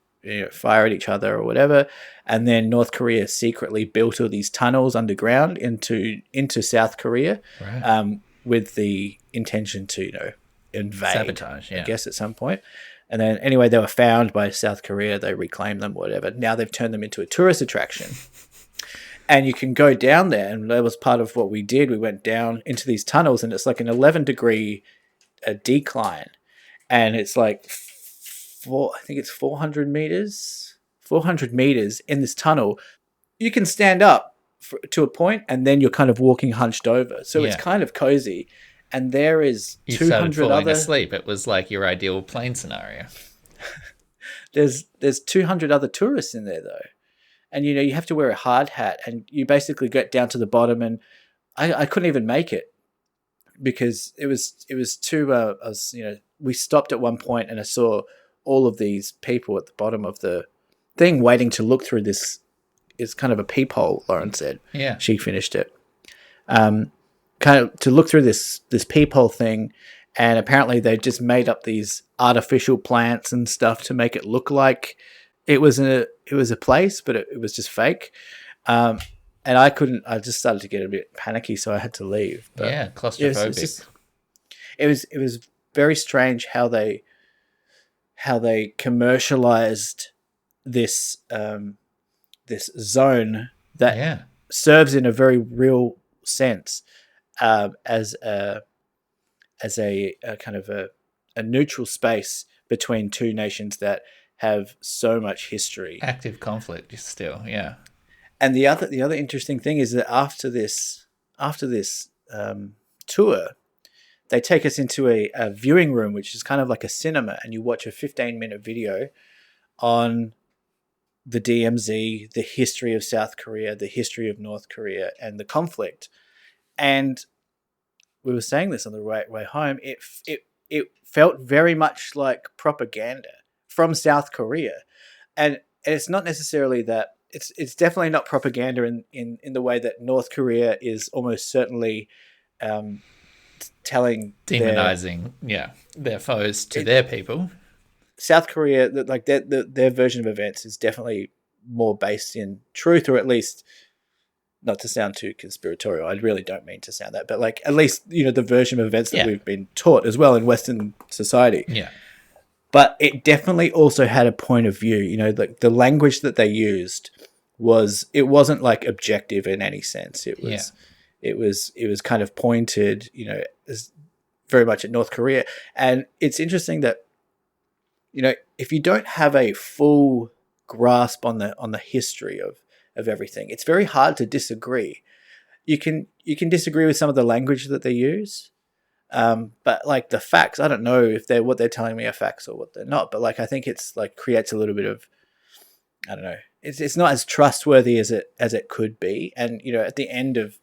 S2: fire at each other or whatever, and then North Korea secretly built all these tunnels underground into South Korea,
S1: Right.
S2: with the intention to invade,
S1: Sabotage. Yeah.
S2: I guess at some point. And then anyway, they were found by South Korea. They reclaimed them, whatever. Now they've turned them into a tourist attraction. And you can go down there, and that was part of what we did. We went down into these tunnels, and it's like an 11-degree decline. And it's like I think it's 400 meters in this tunnel. You can stand up to a point, and then you're kind of walking hunched over. So it's kind of cozy. And there is
S1: You
S2: 200
S1: started falling
S2: other
S1: asleep. It was like your ideal plane scenario.
S2: There's 200 other tourists in there though. And you have to wear a hard hat, and you basically get down to the bottom, and I couldn't even make it because it was too we stopped at one point, and I saw all of these people at the bottom of the thing waiting to look through this. It's kind of a peephole, Lauren said.
S1: Yeah.
S2: She finished it. Kind of to look through this peephole thing, and apparently they just made up these artificial plants and stuff to make it look like it was a place, but it was just fake. And I just started to get a bit panicky, so I had to leave. But
S1: yeah, claustrophobic.
S2: It was very strange how they commercialized this this zone that serves in a very real sense as a kind of a neutral space between two nations that have so much history,
S1: Active conflict still. Yeah.
S2: And the other interesting thing is that after this tour, they take us into a viewing room, which is kind of like a cinema, and you watch a 15-minute video on the DMZ, the history of South Korea, the history of North Korea, and the conflict. And we were saying this on the way home. It felt very much like propaganda from South Korea, and it's not necessarily that. It's definitely not propaganda in the way that North Korea is almost certainly telling
S1: demonizing their foes to their people.
S2: South Korea, like their version of events is definitely more based in truth, or at least, not to sound too conspiratorial, I really don't mean to sound that, but like at least the version of events that we've been taught as well in Western society.
S1: Yeah.
S2: But it definitely also had a point of view. Like the language that they used wasn't like objective in any sense. It was kind of pointed, as very much at North Korea. And it's interesting that if you don't have a full grasp on the history of everything, it's very hard to disagree. You can disagree with some of the language that they use. But like the facts, I don't know if what they're telling me are facts or what they're not, but like I think it's like creates a little bit of, I don't know, it's not as trustworthy as it could be. And at the end of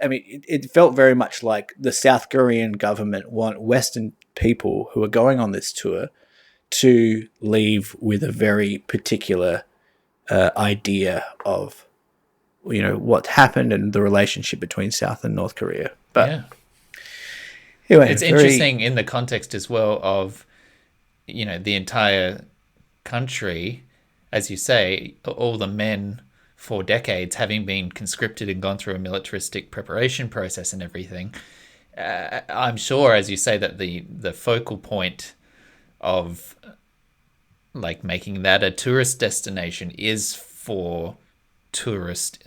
S2: I mean, it felt very much like the South Korean government want Western people who are going on this tour to leave with a very particular idea of, what happened and the relationship between South and North Korea. But
S1: Yeah.
S2: anyway,
S1: It's interesting in the context as well of, the entire country, as you say, all the men for decades having been conscripted and gone through a militaristic preparation process and everything. I'm sure, as you say, that the focal point of like making that a tourist destination is for tourist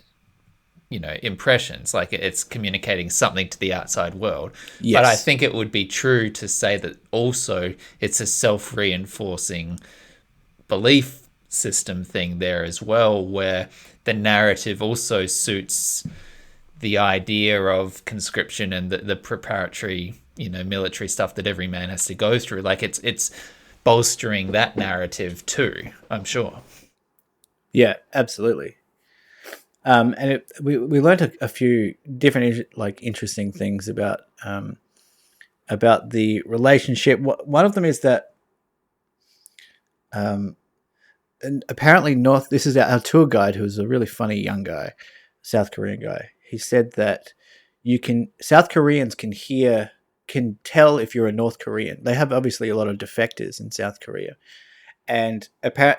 S1: impressions, like it's communicating something to the outside world.
S2: Yes.
S1: But I think it would be true to say that also it's a self-reinforcing belief system thing there as well, where the narrative also suits the idea of conscription and the preparatory military stuff that every man has to go through. Like it's bolstering that narrative too, I'm sure.
S2: Yeah, absolutely. And we learned a few different interesting things about the relationship. One of them is that and apparently this is our tour guide, who's a really funny young guy, South Korean guy. He said that South Koreans can tell if you're a North Korean. They have obviously a lot of defectors in South Korea. And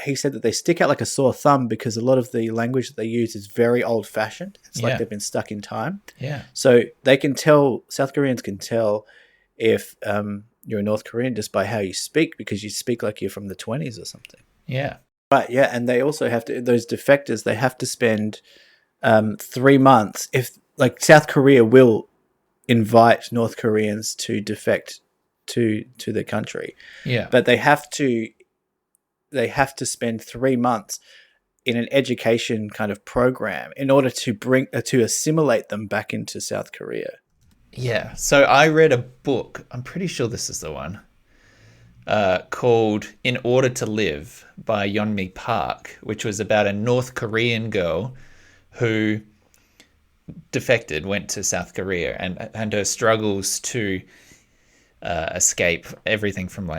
S2: he said that they stick out like a sore thumb because a lot of the language that they use is very old-fashioned. It's like they've been stuck in time.
S1: Yeah.
S2: So South Koreans can tell if you're a North Korean just by how you speak, because you speak like you're from the 20s or something.
S1: Yeah.
S2: Right, yeah, and they also have to, those defectors, they have to spend 3 months. If South Korea will invite North Koreans to defect to their country.
S1: Yeah.
S2: But they have to spend 3 months in an education kind of program in order to assimilate them back into South Korea.
S1: Yeah. So I read a book, I'm pretty sure this is the one, called In Order to Live by Yeonmi Park, which was about a North Korean girl who defected, went to South Korea, and her struggles to escape everything from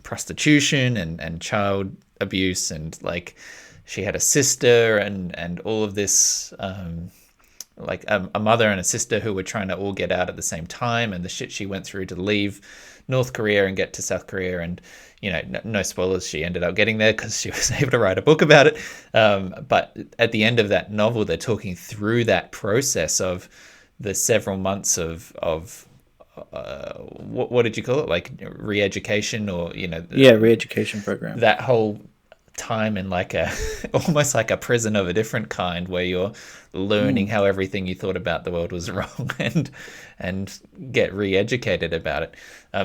S1: prostitution and child abuse, and she had a sister and all of this, a mother and a sister who were trying to all get out at the same time, and the shit she went through to leave North Korea and get to South Korea. And no spoilers, she ended up getting there because she was able to write a book about it. But at the end of that novel, they're talking through that process of the several months of what did you call it? Like re-education, or
S2: re-education program.
S1: That whole time in almost like a prison of a different kind, where you're learning how everything you thought about the world was wrong and get re-educated about it.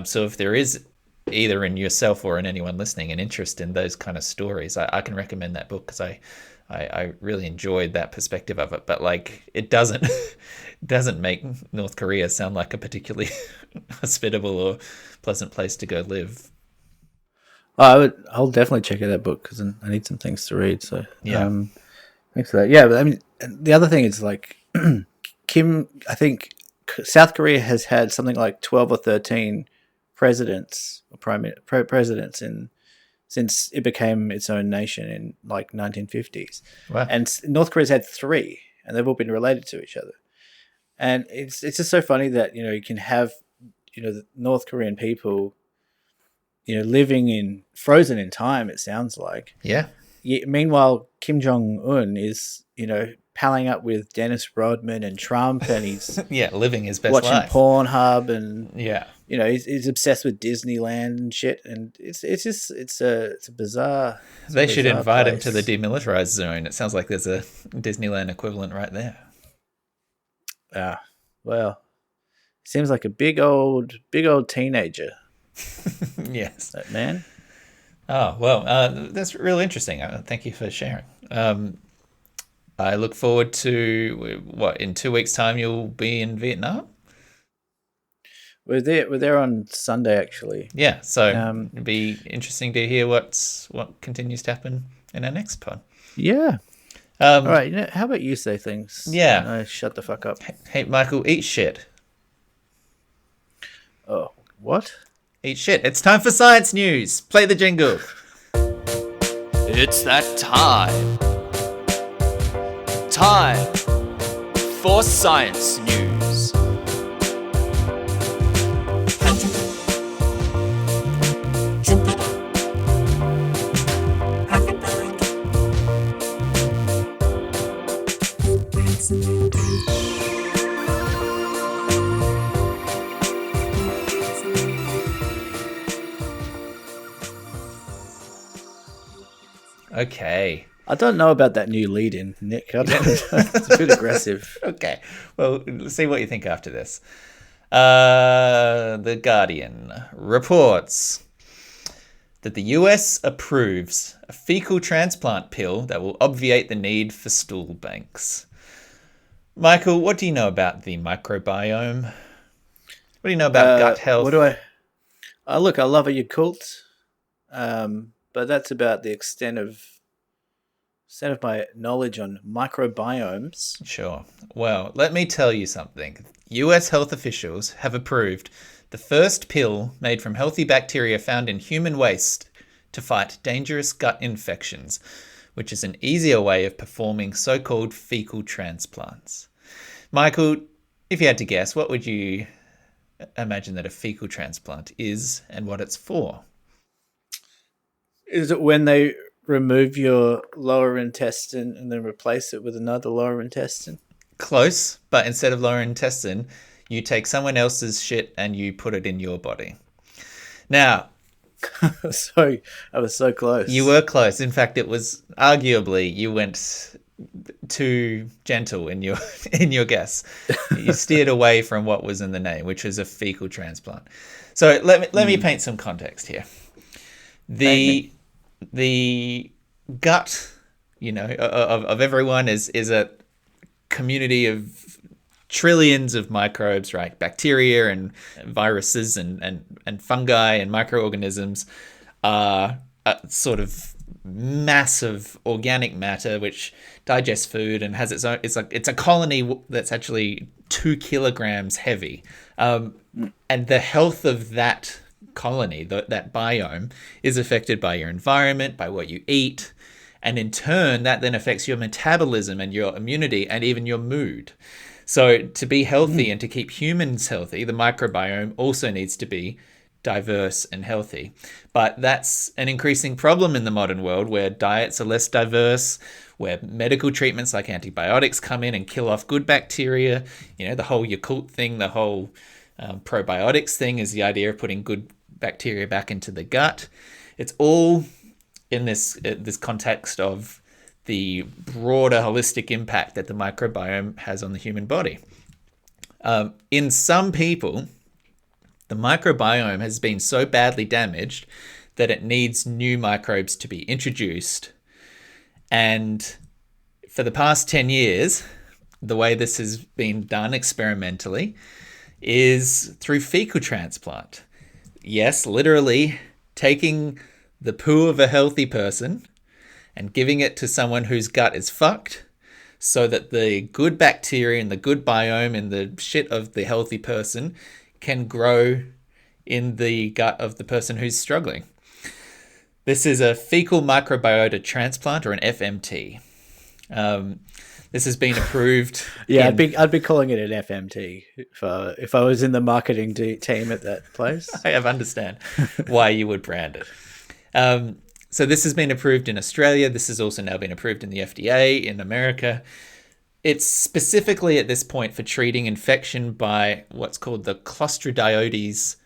S1: So if there is, either in yourself or in anyone listening, an interest in those kind of stories, I can recommend that book, because I really enjoyed that perspective of it. But it doesn't make North Korea sound like a particularly hospitable or pleasant place to go live.
S2: I'll definitely check out that book because I need some things to read. So
S1: yeah,
S2: thanks for that. Yeah, but I mean, the other thing is Kim. I think South Korea has had something like 12 or 13 presidents or presidents since it became its own nation in 1950s.
S1: Wow.
S2: And North Korea's had 3, and they've all been related to each other. And it's just so funny that you can have the North Korean people living frozen in time, it sounds like.
S1: Yeah.
S2: Meanwhile, Kim Jong-un is palling up with Dennis Rodman and Trump, and he's
S1: living his best
S2: watching
S1: life.
S2: Pornhub, and he's obsessed with Disneyland and shit, and it's a bizarre.
S1: They should invite
S2: place.
S1: him to the demilitarized zone. It sounds like there's a Disneyland equivalent right there.
S2: Well, seems like a big old teenager.
S1: Yes,
S2: that man.
S1: Oh well, that's really interesting. Thank you for sharing. I look forward to in 2 weeks' time you'll be in Vietnam.
S2: We're there on Sunday, actually.
S1: Yeah, so it'd be interesting to hear what continues to happen in our next pod.
S2: Yeah. All right, how about you say things?
S1: Yeah.
S2: And I shut the fuck up.
S1: Hey, Michael, eat shit.
S2: Oh, what?
S1: Eat shit. It's time for science news. Play the jingle.
S4: It's that time. Time for science news.
S1: Okay.
S2: I don't know about that new lead-in, Nick. I don't, it's a bit aggressive.
S1: Okay. Well, let's see what you think after this. The Guardian reports that the US approves a fecal transplant pill that will obviate the need for stool banks. Michael, what do you know about the microbiome? What do you know about gut health?
S2: What do I... look, I love a Yakult, but that's about the extent of my knowledge on microbiomes.
S1: Sure. Well, let me tell you something. US health officials have approved the first pill made from healthy bacteria found in human waste to fight dangerous gut infections, which is an easier way of performing so-called fecal transplants. Michael, if you had to guess, what would you imagine that a fecal transplant is and what it's for?
S2: Is it when they remove your lower intestine and then replace it with another lower intestine?
S1: Close, but instead of lower intestine, you take someone else's shit and you put it in your body. Now,
S2: So I was so close.
S1: you were close. In fact, it was arguably you went too gentle in your guess. You steered away from what was in the name, which was a fecal transplant. So let me paint some context here. The gut, of everyone is a community of trillions of microbes, right? Bacteria and viruses and fungi and microorganisms are a sort of massive organic matter which digests food and has its own. It's a colony that's actually 2 kilograms heavy, and the health of that colony, that biome, is affected by your environment, by what you eat, and in turn that then affects your metabolism and your immunity and even your mood. So to be healthy and to keep humans healthy, the microbiome also needs to be diverse and healthy. But that's an increasing problem in the modern world where diets are less diverse, where medical treatments like antibiotics come in and kill off good bacteria. The whole Yakult thing, the whole probiotics thing is the idea of putting good bacteria back into the gut. It's all in this context of the broader holistic impact that the microbiome has on the human body. In some people, the microbiome has been so badly damaged that it needs new microbes to be introduced. And for the past 10 years, the way this has been done experimentally is through fecal transplant. Yes, literally taking the poo of a healthy person and giving it to someone whose gut is fucked so that the good bacteria and the good biome and the shit of the healthy person can grow in the gut of the person who's struggling. This is a fecal microbiota transplant, or an FMT. This has been approved.
S2: Yeah, I'd be calling it an FMT if I was in the marketing team at that place.
S1: I understand why you would brand it. So this has been approved in Australia. This has also now been approved in the FDA in America. It's specifically at this point for treating infection by what's called the Clostridioides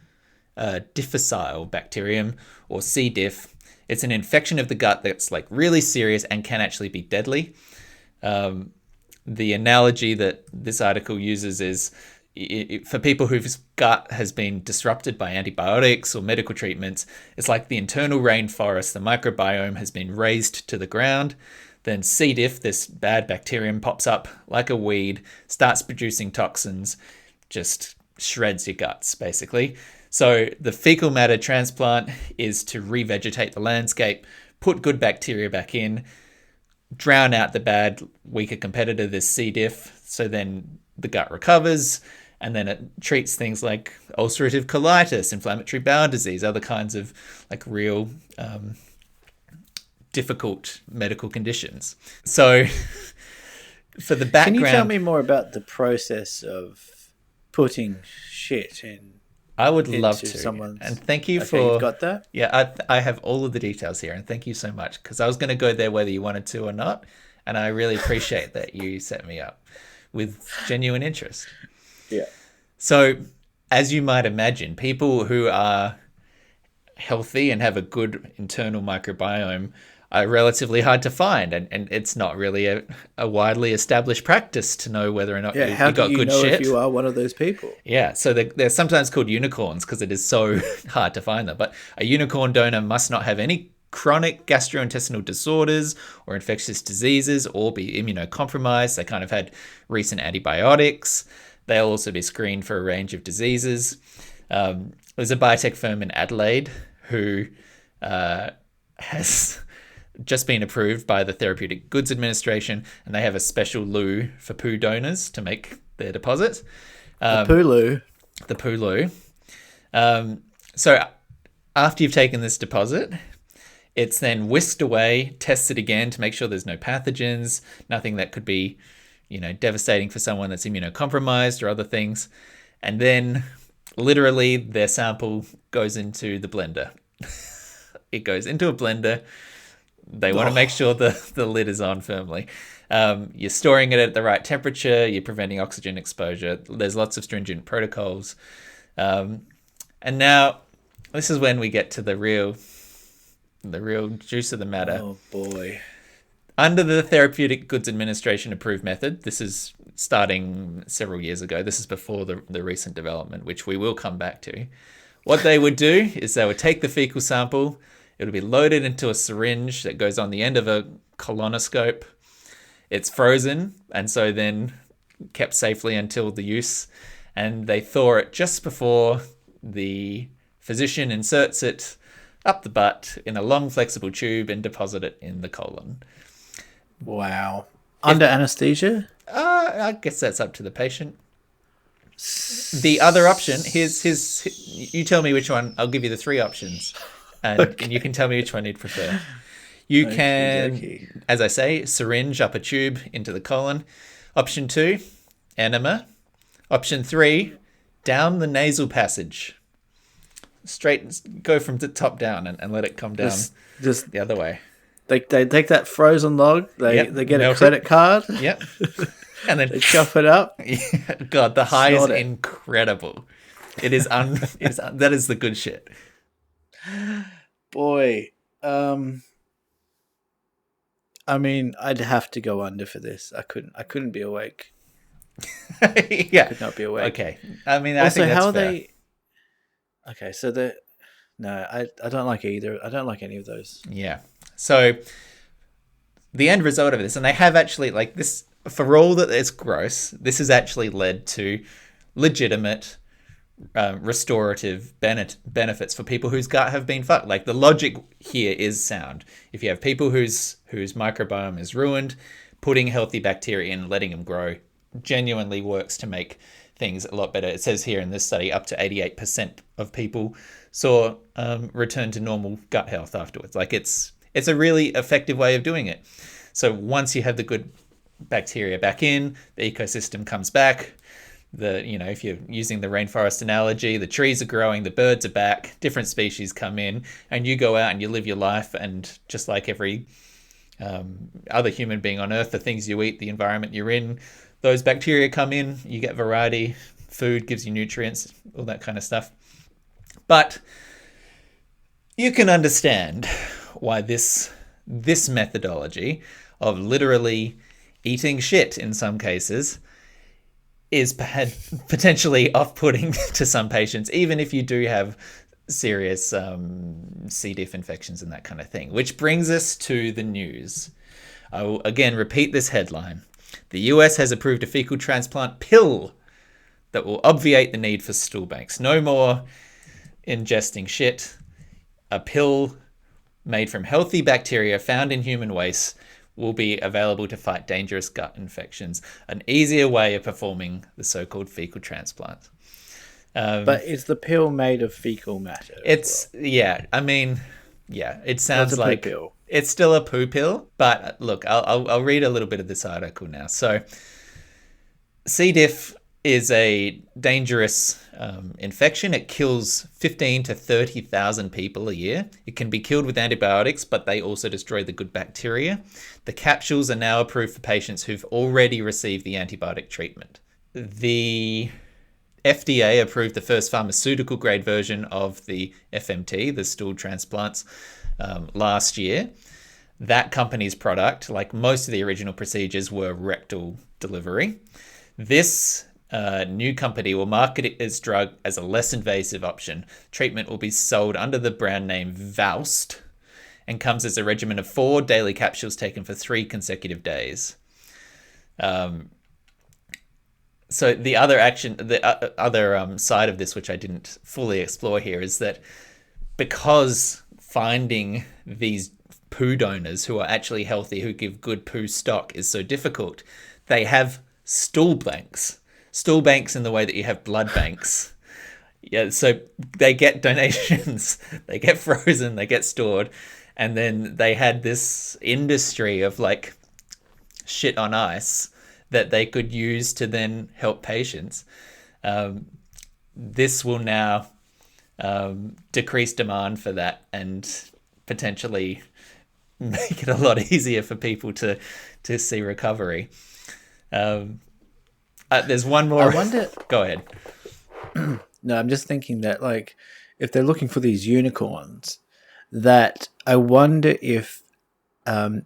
S1: difficile bacterium, or C. diff. It's an infection of the gut that's like really serious and can actually be deadly. The analogy that this article uses is for people whose gut has been disrupted by antibiotics or medical treatments, it's like the internal rainforest. The microbiome has been razed to the ground. Then C. diff, this bad bacterium, pops up like a weed, starts producing toxins, just shreds your guts, basically. So the fecal matter transplant is to revegetate the landscape, put good bacteria back in, drown out the bad, weaker competitor, this C. diff. So then the gut recovers, and then it treats things like ulcerative colitis, inflammatory bowel disease, other kinds of like real difficult medical conditions. So for the background,
S2: Can you tell me more about the process of putting shit in?
S1: I would love
S2: into
S1: to.
S2: someone's-
S1: And thank you
S2: Okay,
S1: for
S2: you've got that?
S1: Yeah, I have all of the details here, and thank you so much, because I was going to go there whether you wanted to or not, and I really appreciate that you set me up with genuine interest.
S2: Yeah.
S1: So, as you might imagine, people who are healthy and have a good internal microbiome are relatively hard to find, and it's not really a widely established practice to know whether or not
S2: Yeah,
S1: you
S2: how
S1: got
S2: do you
S1: good
S2: know
S1: shit.
S2: if you are one of those people?
S1: Yeah, so they're sometimes called unicorns because it is so hard to find them. But a unicorn donor must not have any chronic gastrointestinal disorders or infectious diseases or be immunocompromised. They kind of had recent antibiotics. They'll also be screened for a range of diseases. There's a biotech firm in Adelaide who has just been approved by the Therapeutic Goods Administration, and they have a special loo for poo donors to make their deposit.
S2: The Pulu.
S1: The poo loo. So after you've taken this deposit, it's then whisked away, tested again to make sure there's no pathogens, nothing that could be, devastating for someone that's immunocompromised or other things. And then literally their sample goes into the blender. It goes into a blender. They want to make sure the lid is on firmly. You're storing it at the right temperature. You're preventing oxygen exposure. There's lots of stringent protocols. And now this is when we get to the real juice of the matter.
S2: Oh, boy.
S1: Under the Therapeutic Goods Administration approved method, this is starting several years ago. This is before the recent development, which we will come back to. What they would do is they would take the fecal sample. It would be loaded into a syringe that goes on the end of a colonoscope. It's frozen, and so then kept safely until the use. And they thaw it just before the physician inserts it up the butt in a long flexible tube and deposit it in the colon.
S2: Wow. Under anesthesia?
S1: I guess that's up to the patient. The other option, here's you tell me which one. I'll give you the three options. And you can tell me which one you'd prefer. You can, as I say, syringe up a tube into the colon. Option 2, enema. Option 3, down the nasal passage. Straight, go from the top down and let it come down
S2: Just
S1: the other way.
S2: They take that frozen log, they get a
S1: melt
S2: credit card,
S1: Yep. And then
S2: they chop it up.
S1: God, the high is
S2: Snort it.
S1: incredible. It is that is the good shit.
S2: Boy, I mean, I'd have to go under for this. I couldn't be awake.
S1: Yeah.
S2: Could not be awake.
S1: Okay. I mean, I
S2: Also,
S1: think that's
S2: how are
S1: fair.
S2: they? Okay, so I don't like either. I don't like any of those.
S1: Yeah. So the end result of this, and they have actually, like, this, for all that it's gross, this has actually led to legitimate restorative benefits for people whose gut have been fucked. Like, the logic here is sound. If you have people whose microbiome is ruined, putting healthy bacteria in, letting them grow, genuinely works to make things a lot better. It says here in this study, up to 88% of people saw return to normal gut health afterwards. Like, it's a really effective way of doing it. So once you have the good bacteria back in, the ecosystem comes back. If you're using the rainforest analogy, the trees are growing, the birds are back, different species come in, and you go out and you live your life. And just like every other human being on Earth, the things you eat, the environment you're in, those bacteria come in, you get variety, food gives you nutrients, all that kind of stuff. But you can understand why this methodology of literally eating shit in some cases is potentially off-putting to some patients, even if you do have serious C. diff infections and that kind of thing. Which brings us to the news. I will again repeat this headline. The US has approved a fecal transplant pill that will obviate the need for stool banks. No more ingesting shit. A pill made from healthy bacteria found in human waste will be available to fight dangerous gut infections, an easier way of performing the so-called fecal transplant.
S2: But is the pill made of fecal matter?
S1: It's yeah. I mean, yeah. It sounds
S2: a poo
S1: like
S2: pill.
S1: it's still a poo pill. But look, I'll read a little bit of this article now. So, C. diff is a dangerous infection. It kills 15 to 30,000 people a year. It can be killed with antibiotics, but they also destroy the good bacteria. The capsules are now approved for patients who've already received the antibiotic treatment. The FDA approved the first pharmaceutical grade version of the FMT, the stool transplants, last year. That company's product, like most of the original procedures, were rectal delivery. This new company will market its drug as a less invasive option. Treatment will be sold under the brand name Voust and comes as a regimen of 4 daily capsules taken for 3 consecutive days. So the other other side of this, which I didn't fully explore here, is that because finding these poo donors who are actually healthy, who give good poo stock, is so difficult, they have stool banks. Stool banks in the way that you have blood banks. Yeah, so they get donations, they get frozen, they get stored, and then they had this industry of like shit on ice that they could use to then help patients. This will now decrease demand for that and potentially make it a lot easier for people to see recovery. There's one more.
S2: I wonder.
S1: Go ahead.
S2: No, I'm just thinking that, like, if they're looking for these unicorns, that I wonder if there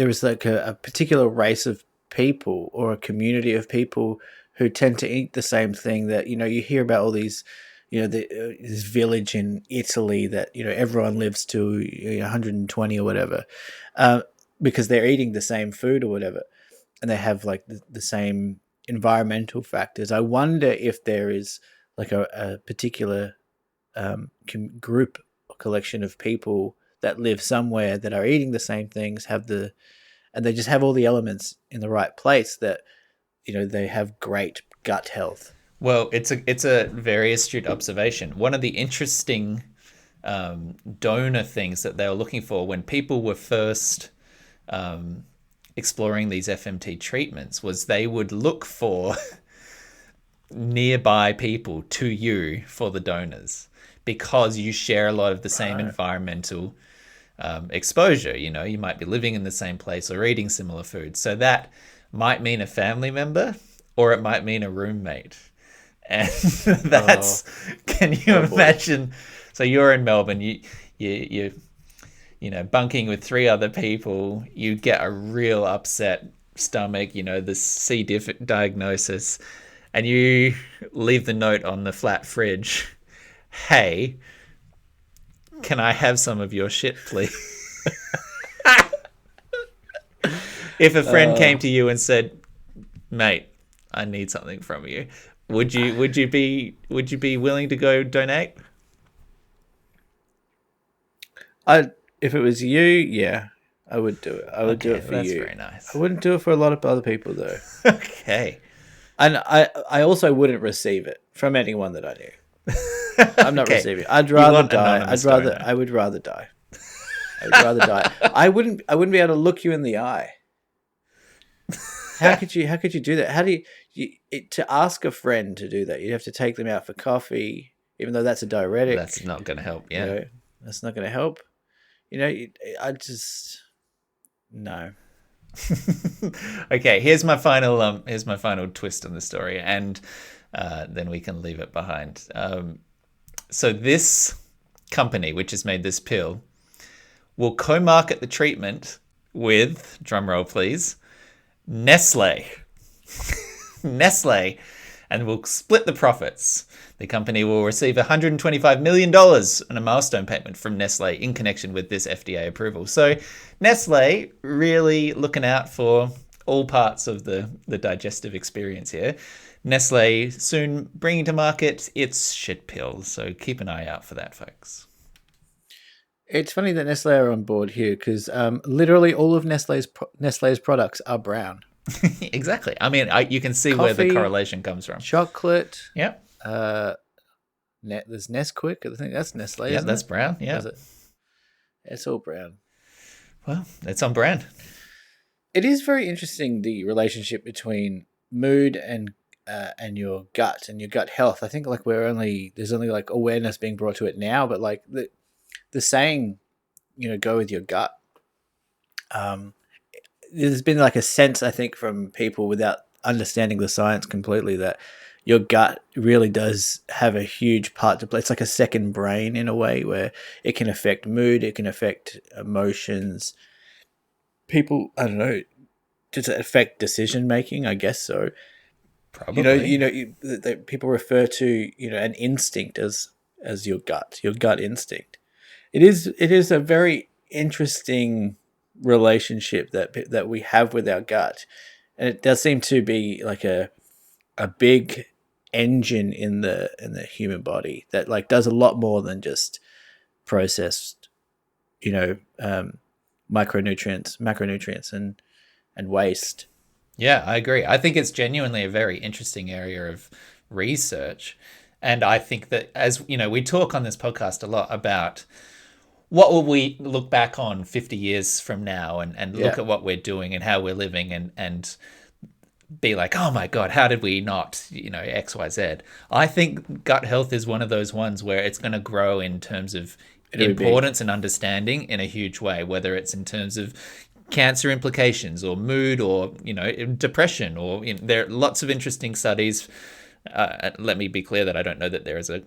S2: is like a particular race of people or a community of people who tend to eat the same thing. That, you hear about all these, this village in Italy that everyone lives to 120 or whatever, because they're eating the same food or whatever, and they have like the same environmental factors. I wonder if there is like a particular group or collection of people that live somewhere that are eating the same things, and they just have all the elements in the right place, that they have great gut health.
S1: Well, it's a very astute observation. One of the interesting donor things that they were looking for when people were first exploring these FMT treatments was they would look for nearby people to you for the donors, because you share a lot of the same environmental exposure. You might be living in the same place or eating similar food. So that might mean a family member, or it might mean a roommate. And that's, can you imagine? So you're in Melbourne, you bunking with 3 other people, you get a real upset stomach, the C. diff diagnosis, and you leave the note on the flat fridge. Hey, can I have some of your shit, please? If a friend came to you and said, mate, I need something from you, would you be willing to go donate?
S2: If it was you, yeah, I would do it. I would do it for
S1: that's
S2: you.
S1: Very nice.
S2: I wouldn't do it for a lot of other people though.
S1: Okay.
S2: And I also wouldn't receive it from anyone that I knew. I'm not receiving it. I'd rather die. I would rather die. I would rather die. I wouldn't be able to look you in the eye. How could you do that? How do you to ask a friend to do that? You'd have to take them out for coffee, even though that's a diuretic.
S1: That's not going to help. Yeah.
S2: That's not going to help. I just no.
S1: Okay, here's my final twist on the story, and then we can leave it behind. So this company, which has made this pill, will co-market the treatment with, drumroll please, Nestle. Nestle, and will split the profits. The company will receive $125 million on a milestone payment from Nestle in connection with this FDA approval. So Nestle really looking out for all parts of the digestive experience here. Nestle soon bringing to market its shit pill. So keep an eye out for that, folks.
S2: It's funny that Nestle are on board here because literally all of Nestle's products are brown.
S1: Exactly. I mean, you can see where the
S2: Coffee,
S1: correlation comes from.
S2: Chocolate.
S1: Yep.
S2: There's Nesquik. I think that's Nestle.
S1: Yeah,
S2: isn't
S1: that's
S2: it?
S1: brown.
S2: Or
S1: Yeah.
S2: is it? It's all brown.
S1: Well, it's on brand.
S2: It is very interesting, the relationship between mood and your gut and your gut health. I think like there's only like awareness being brought to it now, but like the saying, go with your gut. There's been like a sense, I think, from people without understanding the science completely that your gut really does have a huge part to play. It's like a second brain in a way where it can affect mood, it can affect emotions. People, I don't know, does it affect decision making? I guess so.
S1: Probably.
S2: People refer to an instinct as your gut instinct. It is a very interesting relationship that we have with our gut, and it does seem to be like a big engine in the human body that like does a lot more than just processed, micronutrients, macronutrients, and waste.
S1: Yeah, I agree. I think it's genuinely a very interesting area of research. And I think that, as you know, we talk on this podcast a lot about what will we look back on 50 years from now and look
S2: Yeah.
S1: at what we're doing and how we're living and be like, oh my God, how did we not, X, Y, Z. I think gut health is one of those ones where it's going to grow in terms of
S2: It'll be big.
S1: importance and understanding in a huge way, whether it's in terms of cancer implications or mood or, depression or there are lots of interesting studies. Let me be clear that I don't know that there is a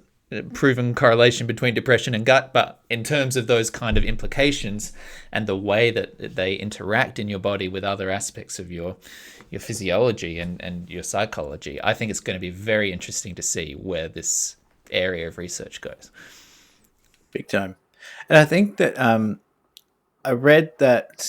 S1: proven correlation between depression and gut, but in terms of those kind of implications and the way that they interact in your body with other aspects of your physiology and your psychology, I think it's going to be very interesting to see where this area of research goes.
S2: Big time. And I think that I read that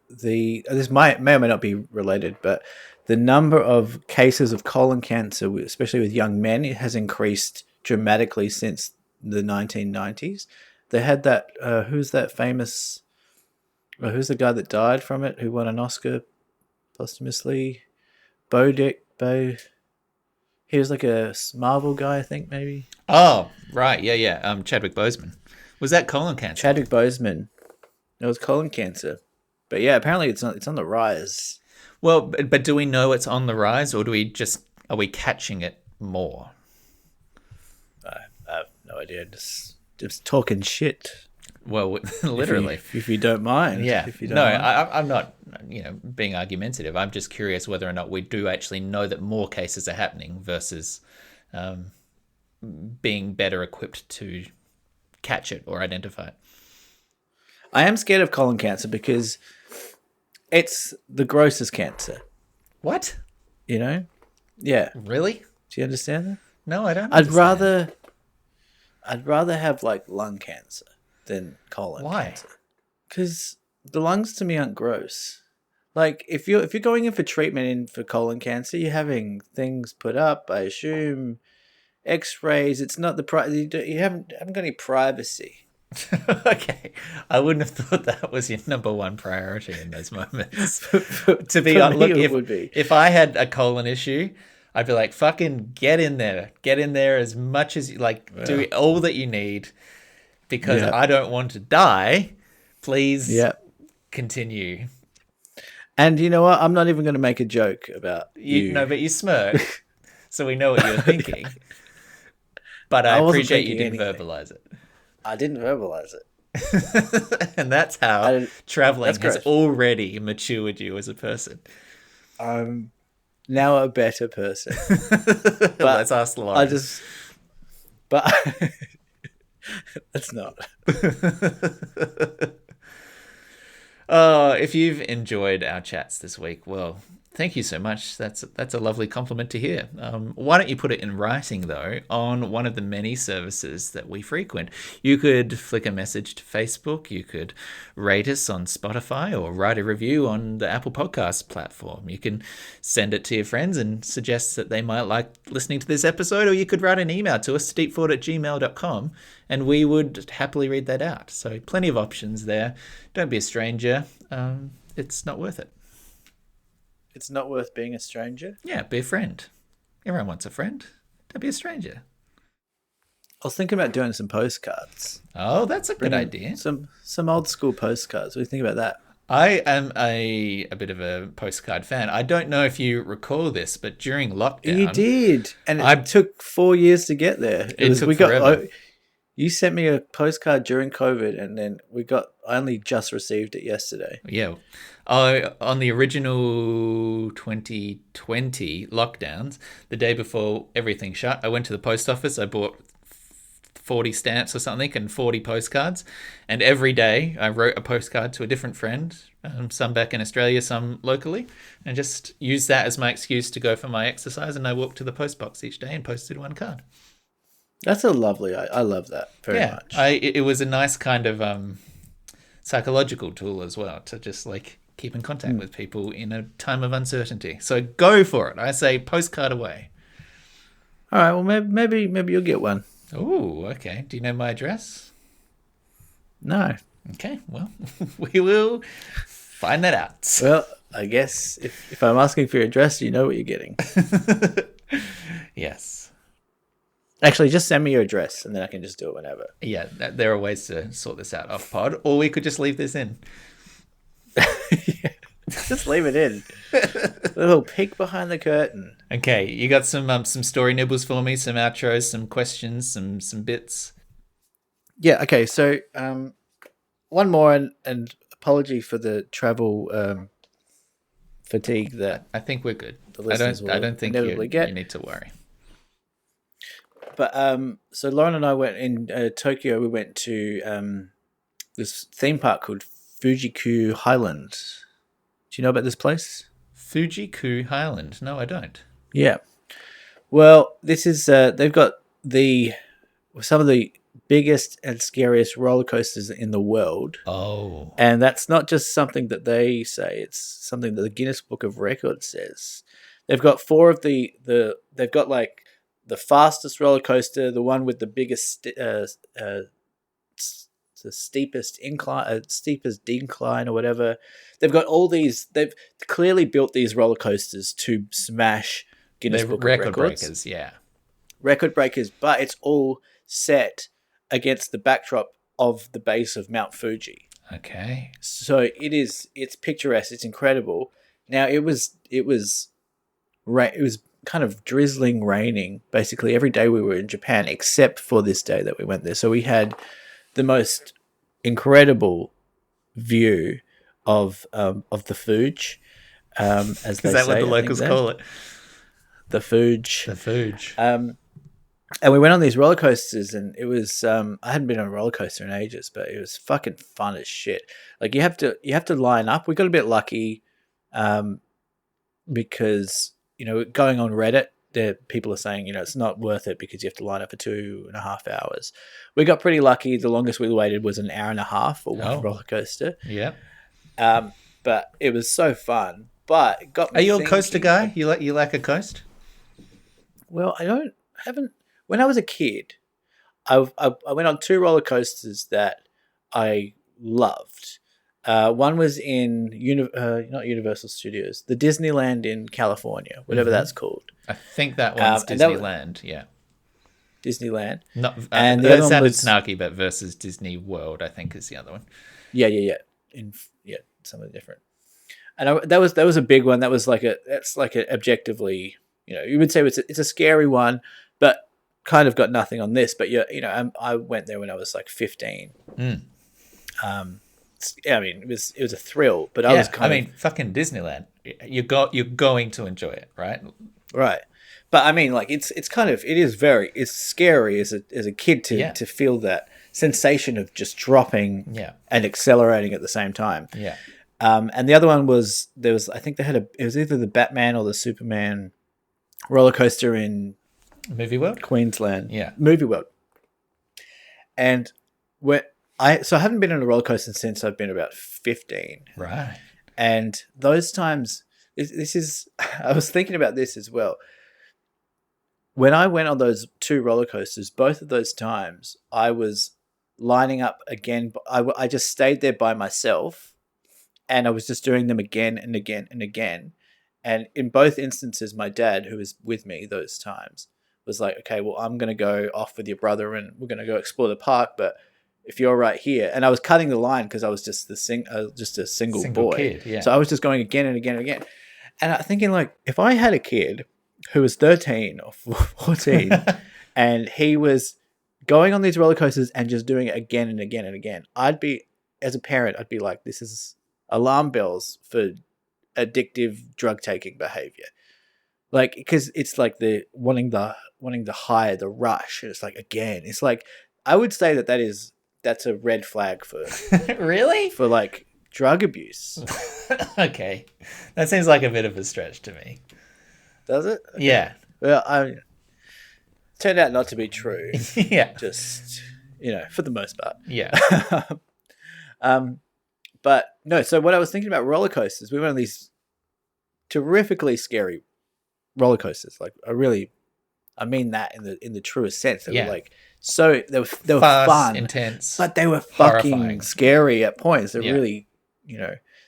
S2: this may or may not be related, but the number of cases of colon cancer, especially with young men, it has increased dramatically since the 1990s. They had that. Who's that famous? Who's the guy that died from it? Who won an Oscar posthumously? He was like a Marvel guy, I think, maybe.
S1: Oh, right. Yeah. Chadwick Boseman. Was that colon cancer?
S2: Chadwick Boseman. It was colon cancer. But yeah, apparently it's on the rise.
S1: Well, but do we know it's on the rise, or are we catching it more?
S2: I have no idea. Just talking shit.
S1: Well, literally.
S2: If you don't mind.
S1: Yeah.
S2: If you don't
S1: No,
S2: mind.
S1: I'm not, being argumentative. I'm just curious whether or not we do actually know that more cases are happening versus being better equipped to catch it or identify it.
S2: I am scared of colon cancer because it's the grossest cancer.
S1: What?
S2: Yeah.
S1: Really?
S2: Do you understand that?
S1: No, I don't.
S2: I'd
S1: understand.
S2: rather have like lung cancer than colon
S1: Why?
S2: cancer. Because the lungs to me aren't gross. Like if you're going in for treatment for colon cancer, you're having things put up. I assume X-rays. It's not you haven't got any privacy.
S1: Okay, I wouldn't have thought that was your number one priority in those moments.
S2: To
S1: be
S2: me,
S1: look,
S2: it would be.
S1: If I had a colon issue, I'd be like, fucking get in there as much as you like. Yeah. Do all that you need because I don't want to die. Please continue.
S2: And you know what? I'm not even going to make a joke about you.
S1: No, but you smirk, so we know what you're thinking. But I appreciate you didn't verbalize it.
S2: I didn't verbalize it.
S1: And that's how traveling has already matured you as a person.
S2: I'm now a better person.
S1: But let's ask Lauren.
S2: But let's not.
S1: If you've enjoyed our chats this week, well, Thank you so much. That's a lovely compliment to hear. Why don't you put it in writing, though, on one of the many services that we frequent? You could flick a message to Facebook. You could rate us on Spotify or write a review on the Apple Podcast platform. You can send it to your friends and suggest that they might like listening to this episode, or you could write an email to us, deepthought@gmail.com, and we would happily read that out. So plenty of options there. Don't be a stranger. It's not worth it.
S2: It's not worth being a stranger.
S1: Yeah, be a friend. Everyone wants a friend. Don't be a stranger.
S2: I was thinking about doing some postcards.
S1: Oh, that's a good
S2: Bring
S1: idea.
S2: Some old school postcards. What do you think about that?
S1: I am a bit of a postcard fan. I don't know if you recall this, but during lockdown...
S2: You did. And it took 4 years to get there.
S1: It took forever.
S2: You sent me a postcard during COVID, and then I only just received it yesterday.
S1: Yeah. On the original 2020 lockdowns, the day before everything shut, I went to the post office. I bought 40 stamps or something and 40 postcards. And every day I wrote a postcard to a different friend, some back in Australia, some locally, and just used that as my excuse to go for my exercise. And I walked to the post box each day and posted one card.
S2: That's a lovely... I love that very much.
S1: It was a nice kind of psychological tool as well to just like keep in contact with people in a time of uncertainty. So go for it. I say postcard away.
S2: All right. Well, maybe you'll get one.
S1: Oh, okay. Do you know my address?
S2: No.
S1: Okay. Well, we will find that out.
S2: Well, I guess if I'm asking for your address, you know what you're getting.
S1: Yes.
S2: Actually, just send me your address, and then I can just do it whenever.
S1: Yeah, there are ways to sort this out off pod, or we could just leave this in.
S2: Yeah, just leave it in. A little peek behind the curtain.
S1: Okay, you got some story nibbles for me, some outros, some questions, some bits.
S2: Yeah. Okay. So, one more, and apology for the travel fatigue that
S1: I think we're good.
S2: I
S1: don't think you need to worry.
S2: But so Lauren and I went in Tokyo. We went to this theme park called Fujiku Highland. Do you know about this place?
S1: Fujiku Highland? No, I don't.
S2: Yeah. Well, this is they've got some of the biggest and scariest roller coasters in the world.
S1: Oh.
S2: And that's not just something that they say; it's something that the Guinness Book of Records says. They've got four of they've got like the fastest roller coaster, the one with the biggest, the steepest decline or whatever. They've got all these. They've clearly built these roller coasters to smash Guinness Book of Records.
S1: Breakers, yeah.
S2: Record breakers, but it's all set against the backdrop of the base of Mount Fuji.
S1: Okay.
S2: So it's picturesque. It's incredible. Now it was kind of drizzling, raining basically every day we were in Japan, except for this day that we went there. So we had the most incredible view of the Fuji, as they say.
S1: Is that what the locals call it?
S2: The Fuji.
S1: The Fuji.
S2: And we went on these roller coasters, and it was I hadn't been on a roller coaster in ages, but it was fucking fun as shit. Like you have to line up. We got a bit lucky, because going on Reddit, people are saying it's not worth it because you have to line up for 2.5 hours. We got pretty lucky. The longest we waited was an hour and a half for one roller coaster.
S1: Yeah.
S2: But it was so fun. But it got me.
S1: Are you a coaster guy? You like a coast?
S2: Well, haven't. When I was a kid, I went on 2 roller coasters that I loved. One was in not Universal Studios, the Disneyland in California, whatever that's called.
S1: I think that one's Disneyland. Yeah,
S2: Disneyland.
S1: Not,
S2: and the
S1: that
S2: other
S1: sounded
S2: one was
S1: snarky, but versus Disney World, I think is the other one.
S2: Yeah. Something different. And that was a big one. That's like a objectively, you would say it's a scary one, but kind of got nothing on this. But I went there when I was like 15. I mean, it was a thrill, but
S1: fucking Disneyland. You're going to enjoy it, right?
S2: Right. But I mean, like it's scary as a kid to feel that sensation of just dropping and accelerating at the same time.
S1: Yeah.
S2: And the other one was I think it was either the Batman or the Superman roller coaster in
S1: Movie World?
S2: Queensland.
S1: Yeah.
S2: Movie World. And I haven't been on a roller coaster since I've been about 15.
S1: Right.
S2: And those times, this is, I was thinking about this as well. When I went on those 2 roller coasters, both of those times, I was lining up again. I just stayed there by myself, and I was just doing them again and again and again. And in both instances, my dad, who was with me those times, was like, okay, well, I'm going to go off with your brother and we're going to go explore the park. But if you're right here, and I was cutting the line because I was just just a single boy.
S1: Kid, yeah.
S2: So I was just going again and again and again. And I'm thinking, like, if I had a kid who was 13 or 14 and he was going on these roller coasters and just doing it again and again and again, as a parent, I'd be like, this is alarm bells for addictive drug taking behavior. Like, because it's like the wanting the high, the rush. And it's like, again, it's like, I would say that's a red flag for
S1: Really?
S2: for like drug abuse.
S1: Okay. That seems like a bit of a stretch to me.
S2: Does it? Okay.
S1: Yeah.
S2: Well, turned out not to be true.
S1: Yeah.
S2: Just, for the most part.
S1: Yeah.
S2: But no, so what I was thinking about roller coasters, we went on these terrifically scary roller coasters. Like, I mean that in the truest sense. They were like, so they were
S1: Fast,
S2: fun,
S1: intense,
S2: but they were fucking
S1: horrifying.
S2: scary at points. They're really,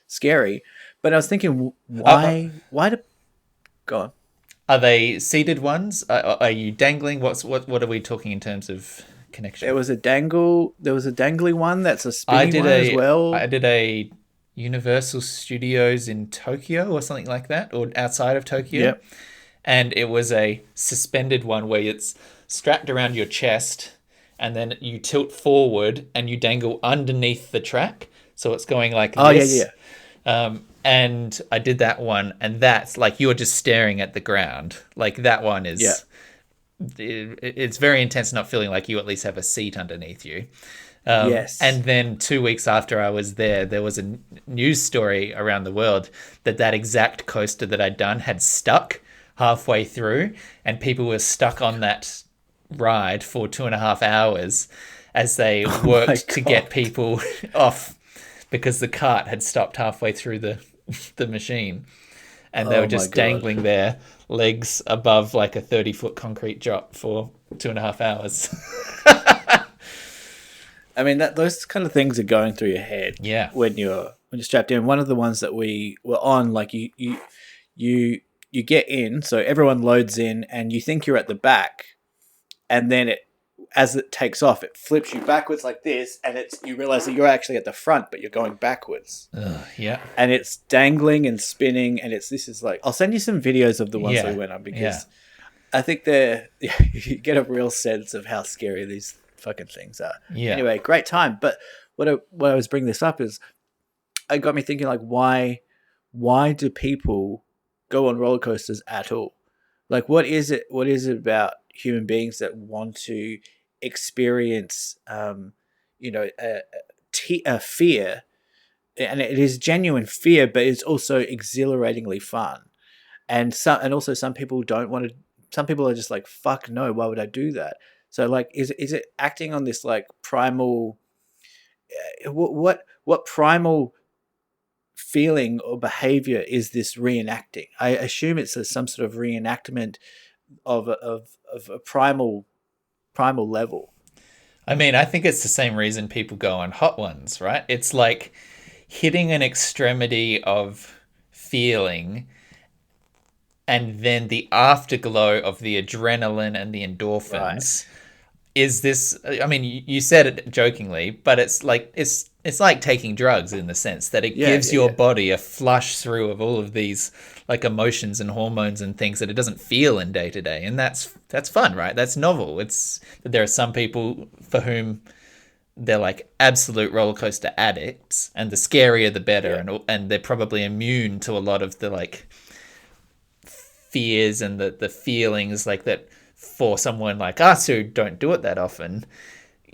S2: scary. But I was thinking, why do, go on.
S1: Are they seated ones? Are you dangling? What are we talking in terms of connection?
S2: There was a dangly one that's a spinning one as well.
S1: I did a Universal Studios in Tokyo or something like that, or outside of Tokyo.
S2: Yep.
S1: And it was a suspended one where it's strapped around your chest and then you tilt forward and you dangle underneath the track. So it's going like this.
S2: Oh, yeah.
S1: And I did that one, and that's like you're just staring at the ground. Like that one is, it's very intense, not feeling like you at least have a seat underneath you.
S2: Yes.
S1: And then 2 weeks after I was there was a news story around the world that exact coaster that I'd done had stuck halfway through, and people were stuck on that ride for 2.5 hours as they worked to get people off because the cart had stopped halfway through the machine, and they were just dangling their legs above like a 30-foot concrete drop for 2.5 hours.
S2: I mean, those kind of things are going through your head.
S1: Yeah.
S2: When you're strapped in. One of the ones that we were on, like you get in, so everyone loads in, and you think you're at the back, and then as it takes off, it flips you backwards like this, and you realize that you're actually at the front, but you're going backwards.
S1: Yeah.
S2: And it's dangling and spinning, and this is like, I'll send you some videos of the ones that we went on, because I think you get a real sense of how scary these fucking things are.
S1: Yeah.
S2: Anyway, great time. But what I was bringing this up is, it got me thinking, like, why do people go on roller coasters at all? Like, what is it about human beings that want to experience a fear, and it is genuine fear, but it's also exhilaratingly fun, and also some people don't want to. Some people are just like, fuck no, why would I do that? So, like, is it acting on this like primal, what primal feeling or behavior is this reenacting? I assume it's some sort of reenactment of a primal level.
S1: I mean, I think it's the same reason people go on hot ones, right? It's like hitting an extremity of feeling, and then the afterglow of the adrenaline and the endorphins. Right. Is this? I mean, you said it jokingly, but it's like taking drugs in the sense that it gives your body a flush through of all of these like emotions and hormones and things that it doesn't feel in day to day, and that's fun, right? That's novel. There are some people for whom they're like absolute roller coaster addicts, and the scarier the better, and they're probably immune to a lot of the like fears and the feelings like that. For someone like us who don't do it that often,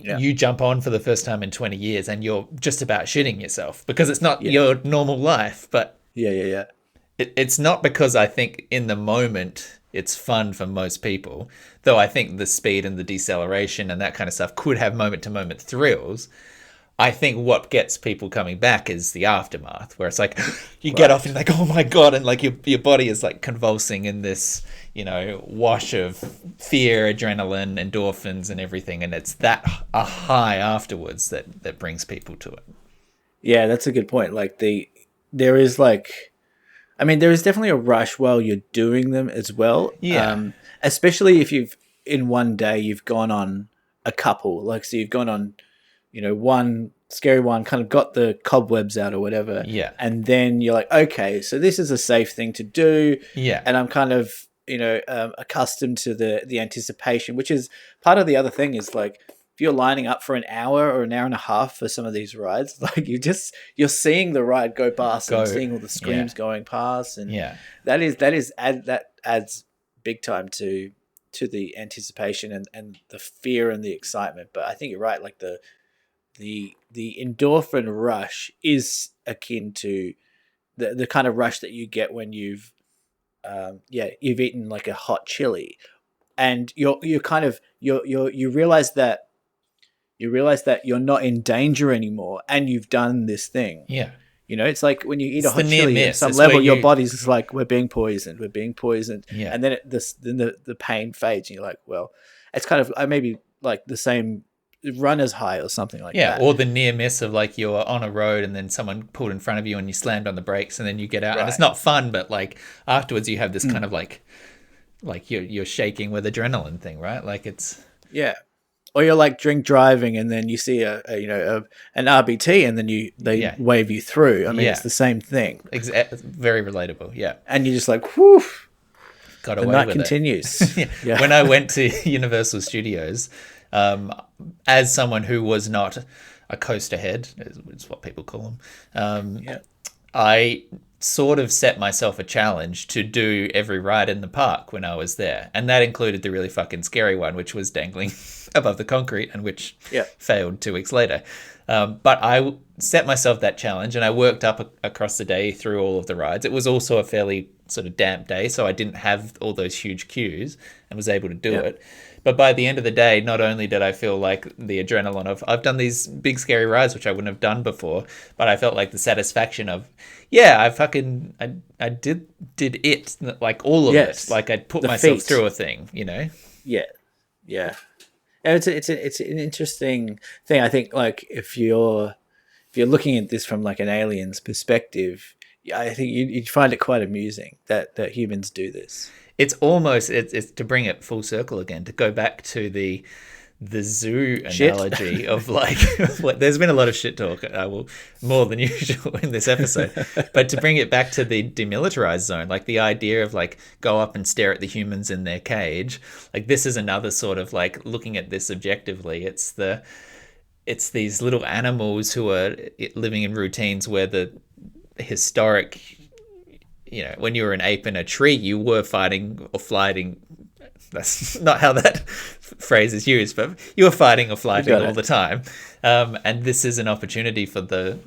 S2: Yeah.
S1: you jump on for the first time in 20 years and you're just about shitting yourself because it's not
S2: Yeah.
S1: your normal life. But
S2: Yeah.
S1: it's not because I think in the moment it's fun for most people, though I think the speed and the deceleration and that kind of stuff could have moment to moment thrills. I think what gets people coming back is the aftermath, where it's like you get off and you're like, oh my God, and like your body is like convulsing in this, wash of fear, adrenaline, endorphins and everything. And it's that a high afterwards that brings people to it.
S2: Yeah, that's a good point. Like there is there is definitely a rush while you're doing them as well.
S1: Yeah.
S2: Especially if in one day you've gone on a couple, like, so you've gone on, one scary one, kind of got the cobwebs out or whatever.
S1: Yeah.
S2: And then you're like, okay, so this is a safe thing to do.
S1: Yeah.
S2: And I'm kind of, accustomed to the anticipation, which is part of the other thing is like, if you're lining up for an hour or an hour and a half for some of these rides, like you're seeing the ride go past and seeing all the screams going past. And that adds big time to the anticipation and the fear and the excitement. But I think you're right. Like the endorphin rush is akin to the kind of rush that you get when you've eaten like a hot chili, and you realize that you're not in danger anymore, and you've done this thing.
S1: Yeah.
S2: It's like when you eat
S1: It's
S2: a hot
S1: the near
S2: chili, at
S1: miss.
S2: some
S1: It's
S2: level,
S1: where
S2: your
S1: you-
S2: body's just like, we're being poisoned.
S1: Yeah.
S2: And then the pain fades, and you're like, well, it's kind of maybe like the same runner's high or something like
S1: Yeah,
S2: that.
S1: or the near miss of like you're on a road and then someone pulled in front of you and you slammed on the brakes and then you get out and it's not fun, but like afterwards you have this kind of like you're shaking with adrenaline thing, right? Like it's
S2: Or you're like drink driving and then you see an RBT and then they wave you through. I mean, it's the same thing.
S1: very relatable. Yeah,
S2: and you're just like, whew.
S1: Got
S2: The
S1: away
S2: night
S1: with
S2: continues.
S1: it. Yeah. When I went to Universal Studios, as someone who was not a coaster head, is what people call them, I sort of set myself a challenge to do every ride in the park when I was there. And that included the really fucking scary one, which was dangling above the concrete and which failed 2 weeks later. But I set myself that challenge and I worked up across the day through all of the rides. It was also a fairly sort of damp day, so I didn't have all those huge queues and was able to do it. But by the end of the day, not only did I feel like the adrenaline of I've done these big scary rides, which I wouldn't have done before, but I felt like the satisfaction of, I did it, like all of it. Like I'd put myself through a thing,
S2: Yeah. And it's an interesting thing. I think like if you're looking at this from like an alien's perspective, I think you'd find it quite amusing that humans do this.
S1: It's almost it's to bring it full circle again, to go back to the zoo analogy of like there's been a lot of shit talk, more than usual in this episode, but to bring it back to the demilitarized zone, like the idea of like go up and stare at the humans in their cage, like this is another sort of like looking at this objectively. It's these little animals who are living in routines where the historic, when you were an ape in a tree, you were fighting or flighting. That's not how that phrase is used, but you were fighting or flighting all the time. And this is an opportunity for the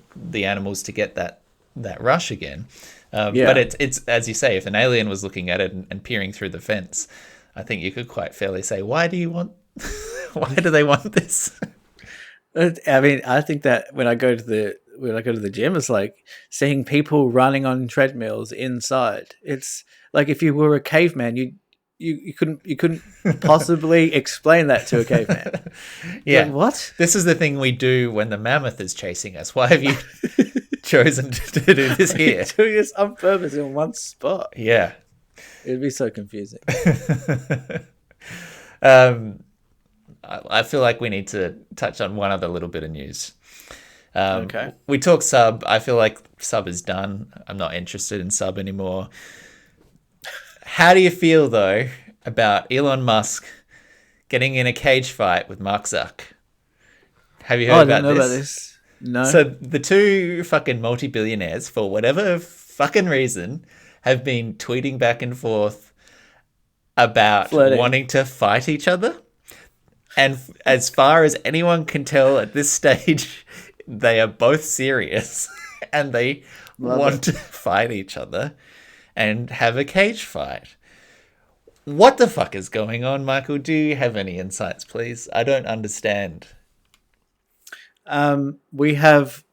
S1: animals to get that rush again. But it's as you say, if an alien was looking at it and peering through the fence, I think you could quite fairly say, why do they want this?
S2: I mean, I think that when I go to the gym, it's like seeing people running on treadmills inside. It's like if you were a caveman, you couldn't possibly explain that to a caveman.
S1: Yeah.
S2: Like, what?
S1: This is the thing we do when the mammoth is chasing us. Why have you chosen to do this here?
S2: Doing this on purpose in one spot.
S1: Yeah.
S2: It'd be so confusing.
S1: I feel like we need to touch on one other little bit of news.
S2: Okay.
S1: We talk sub. I feel like sub is done. I'm not interested in sub anymore. How do you feel, though, about Elon Musk getting in a cage fight with Mark Zuck? Have you heard about this?
S2: I didn't know about this. No.
S1: So the two fucking multi-billionaires, for whatever fucking reason, have been tweeting back and forth about
S2: Flirting.
S1: wanting to fight each other. And as far as anyone can tell at this stage, they are both serious and they want to fight each other and have a cage fight. What the fuck is going on, Michael? Do you have any insights, please? I don't understand.
S2: We have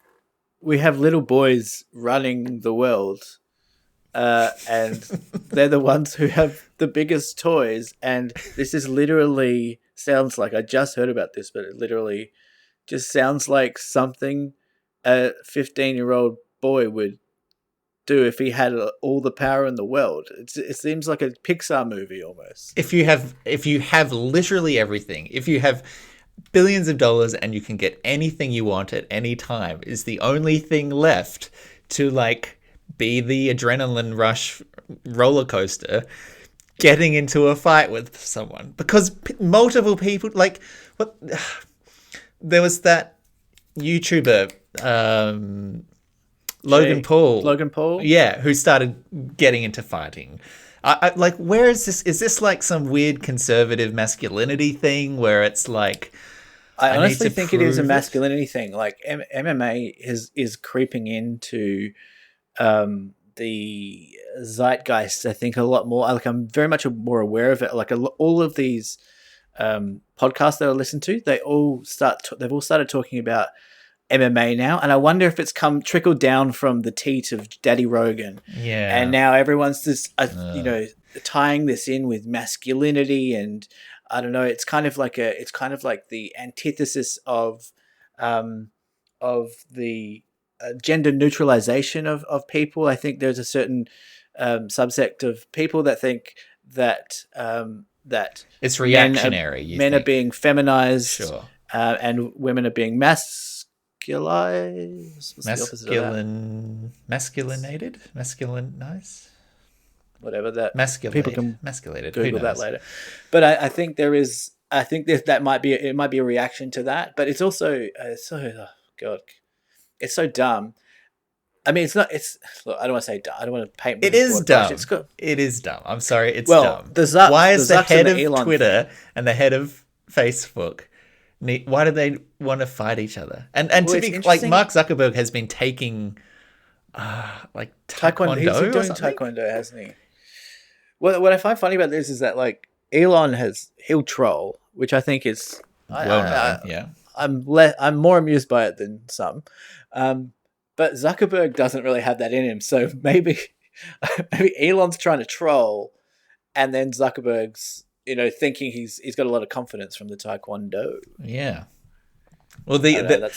S2: little boys running the world, and they're the ones who have the biggest toys. And this is literally sounds like, I just heard about this, but it literally just sounds like something a 15-year-old boy would do if he had all the power in the world. It seems like a Pixar movie almost.
S1: If you have literally everything, if you have billions of dollars and you can get anything you want at any time, is the only thing left to like be the adrenaline rush roller coaster, getting into a fight with someone, because multiple people, like what there was that YouTuber Logan Paul, yeah, who started getting into fighting. I like, where is this? Is this like some weird conservative masculinity thing where it's like,
S2: I honestly think it is a masculinity thing. Like MMA is creeping into the zeitgeist, I think, a lot more. Like, I'm very much more aware of it. Like all of these podcasts that I listen to, they've all started talking about MMA now, and I wonder if it's trickled down from the teat of Daddy Rogan.
S1: Yeah,
S2: and now everyone's just tying this in with masculinity, and I don't know. It's kind of like the antithesis of the gender neutralization of people. I think there's a certain subsect of people that think that that
S1: it's reactionary.
S2: Men are being feminized,
S1: sure,
S2: and women are being masculized.
S1: Masculinized.
S2: Whatever that.
S1: Masculated.
S2: People can
S1: masculated.
S2: Google that later. But I think there is. I think that might be a reaction to that. But it's also it's so dumb. I mean, it's not. It's. Look, I don't want to say dumb. I don't want to paint.
S1: It is dumb.
S2: It's good.
S1: It is dumb. I'm sorry. It's dumb.
S2: Why
S1: is the head of
S2: Elon
S1: Twitter and the head of Facebook? Why do they want to fight each other? And to be like, Mark Zuckerberg has been taking like taekwondo.
S2: He's been doing taekwondo, hasn't he? What I find funny about this is that like Elon he'll troll, which I think is
S1: yeah.
S2: I'm more amused by it than some, but Zuckerberg doesn't really have that in him. So maybe Elon's trying to troll, and then Zuckerberg's thinking he's got a lot of confidence from the taekwondo.
S1: Yeah. Well, do you know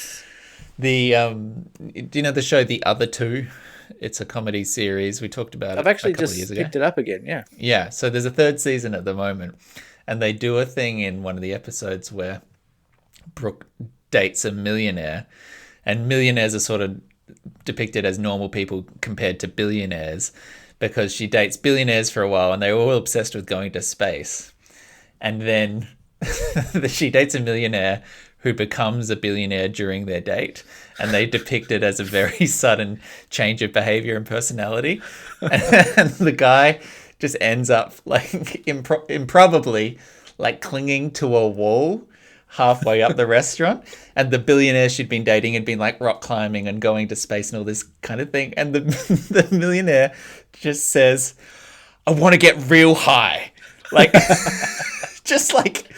S1: the show The Other Two? It's a comedy series. We talked about it.
S2: I've actually just picked it up again. Yeah.
S1: Yeah. So there's a third season at the moment, and they do a thing in one of the episodes where Brooke dates a millionaire, and millionaires are sort of depicted as normal people compared to billionaires, because she dates billionaires for a while and they're all obsessed with going to space. And then she dates a millionaire who becomes a billionaire during their date, and they depict it as a very sudden change of behavior and personality. And the guy just ends up like improbably like clinging to a wall halfway up the restaurant, and the billionaire she'd been dating had been like rock climbing and going to space and all this kind of thing, and the millionaire just says, "I want to get real high," like just like,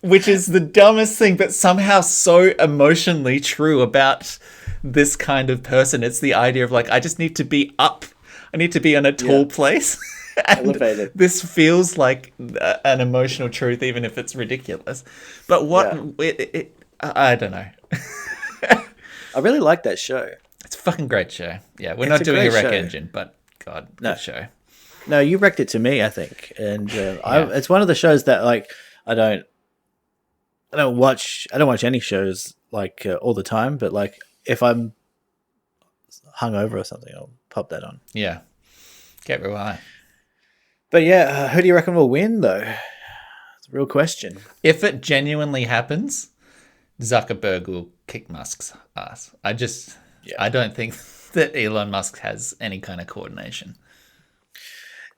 S1: which is the dumbest thing, but somehow so emotionally true about this kind of person. It's the idea of like, I just need to be up, I need to be on a tall place. And
S2: elevated.
S1: This feels like an emotional truth, even if it's ridiculous. But I don't know.
S2: I really like that show.
S1: It's a fucking great show. Yeah, we're not doing a rec engine, but God, good show.
S2: No, you wrecked it to me, I think, and it's one of the shows that like I don't watch any shows like all the time, but like if I'm hungover or something, I'll pop that on.
S1: Yeah, get real high.
S2: But yeah, who do you reckon will win, though? It's a real question.
S1: If it genuinely happens, Zuckerberg will kick Musk's ass. I don't think that Elon Musk has any kind of coordination.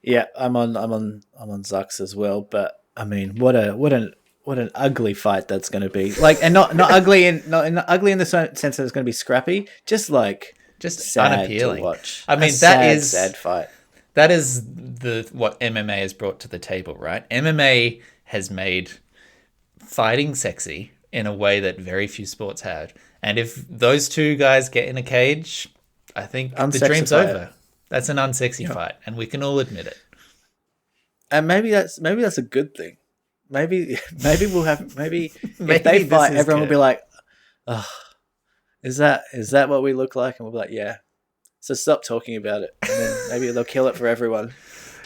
S1: Yeah,
S2: I'm on Zucks as well. But I mean, what a what an ugly fight that's going to be. Like, and not ugly not ugly in the sense that it's going to be scrappy. Just like
S1: Just
S2: sad
S1: unappealing.
S2: to watch.
S1: I mean,
S2: sad fight.
S1: That is what MMA has brought to the table, right? MMA has made fighting sexy in a way that very few sports have. And if those two guys get in a cage, I think the dream's over. That's an unsexy fight, and we can all admit it.
S2: And maybe that's a good thing. Maybe we'll have maybe if
S1: Maybe
S2: they
S1: this
S2: fight,
S1: is
S2: everyone will
S1: good.
S2: be like, "Oh, is that what we look like?" And we'll be like, "Yeah." So stop talking about it, and then maybe they'll kill it for everyone.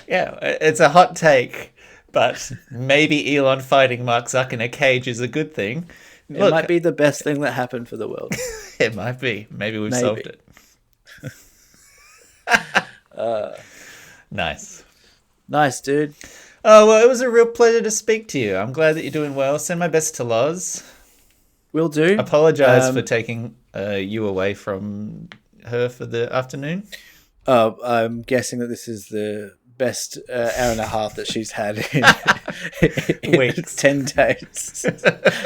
S1: Yeah, it's a hot take, but maybe Elon fighting Mark Zuck in a cage is a good thing.
S2: It might be the best thing that happened for the world.
S1: It might be. Maybe we've solved it. Nice.
S2: Nice, dude.
S1: Oh, well, it was a real pleasure to speak to you. I'm glad that you're doing well. Send my best to Loz.
S2: Will do.
S1: Apologize for taking you away from her for the afternoon.
S2: I'm guessing that this is the best hour and a half that she's had in
S1: Weeks.
S2: 10 days.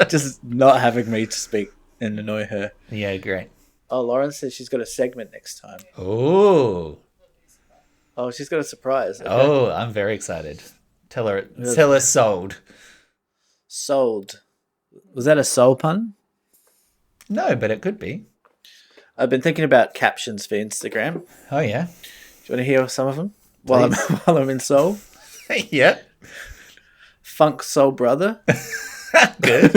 S2: Just not having me to speak and annoy her.
S1: Yeah, great.
S2: Oh, Lauren says she's got a segment next time.
S1: Oh,
S2: She's got a surprise. Okay.
S1: oh, I'm very excited. Tell her sold.
S2: Sold. Was that a soul pun?
S1: No, but it could be.
S2: I've been thinking about captions for Instagram. Do
S1: Oh yeah,
S2: you want to hear some of them while I'm in Seoul?
S1: yeah.
S2: Funk Soul Brother.
S1: Good.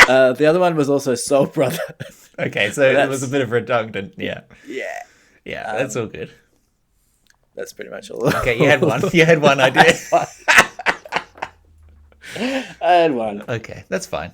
S2: The other one was also Soul Brother.
S1: Okay, so that was a bit of redundant. Yeah,
S2: Yeah.
S1: yeah, that's all good.
S2: That's pretty much all.
S1: Okay, you had one. You had one idea.
S2: I had one.
S1: Okay, that's fine.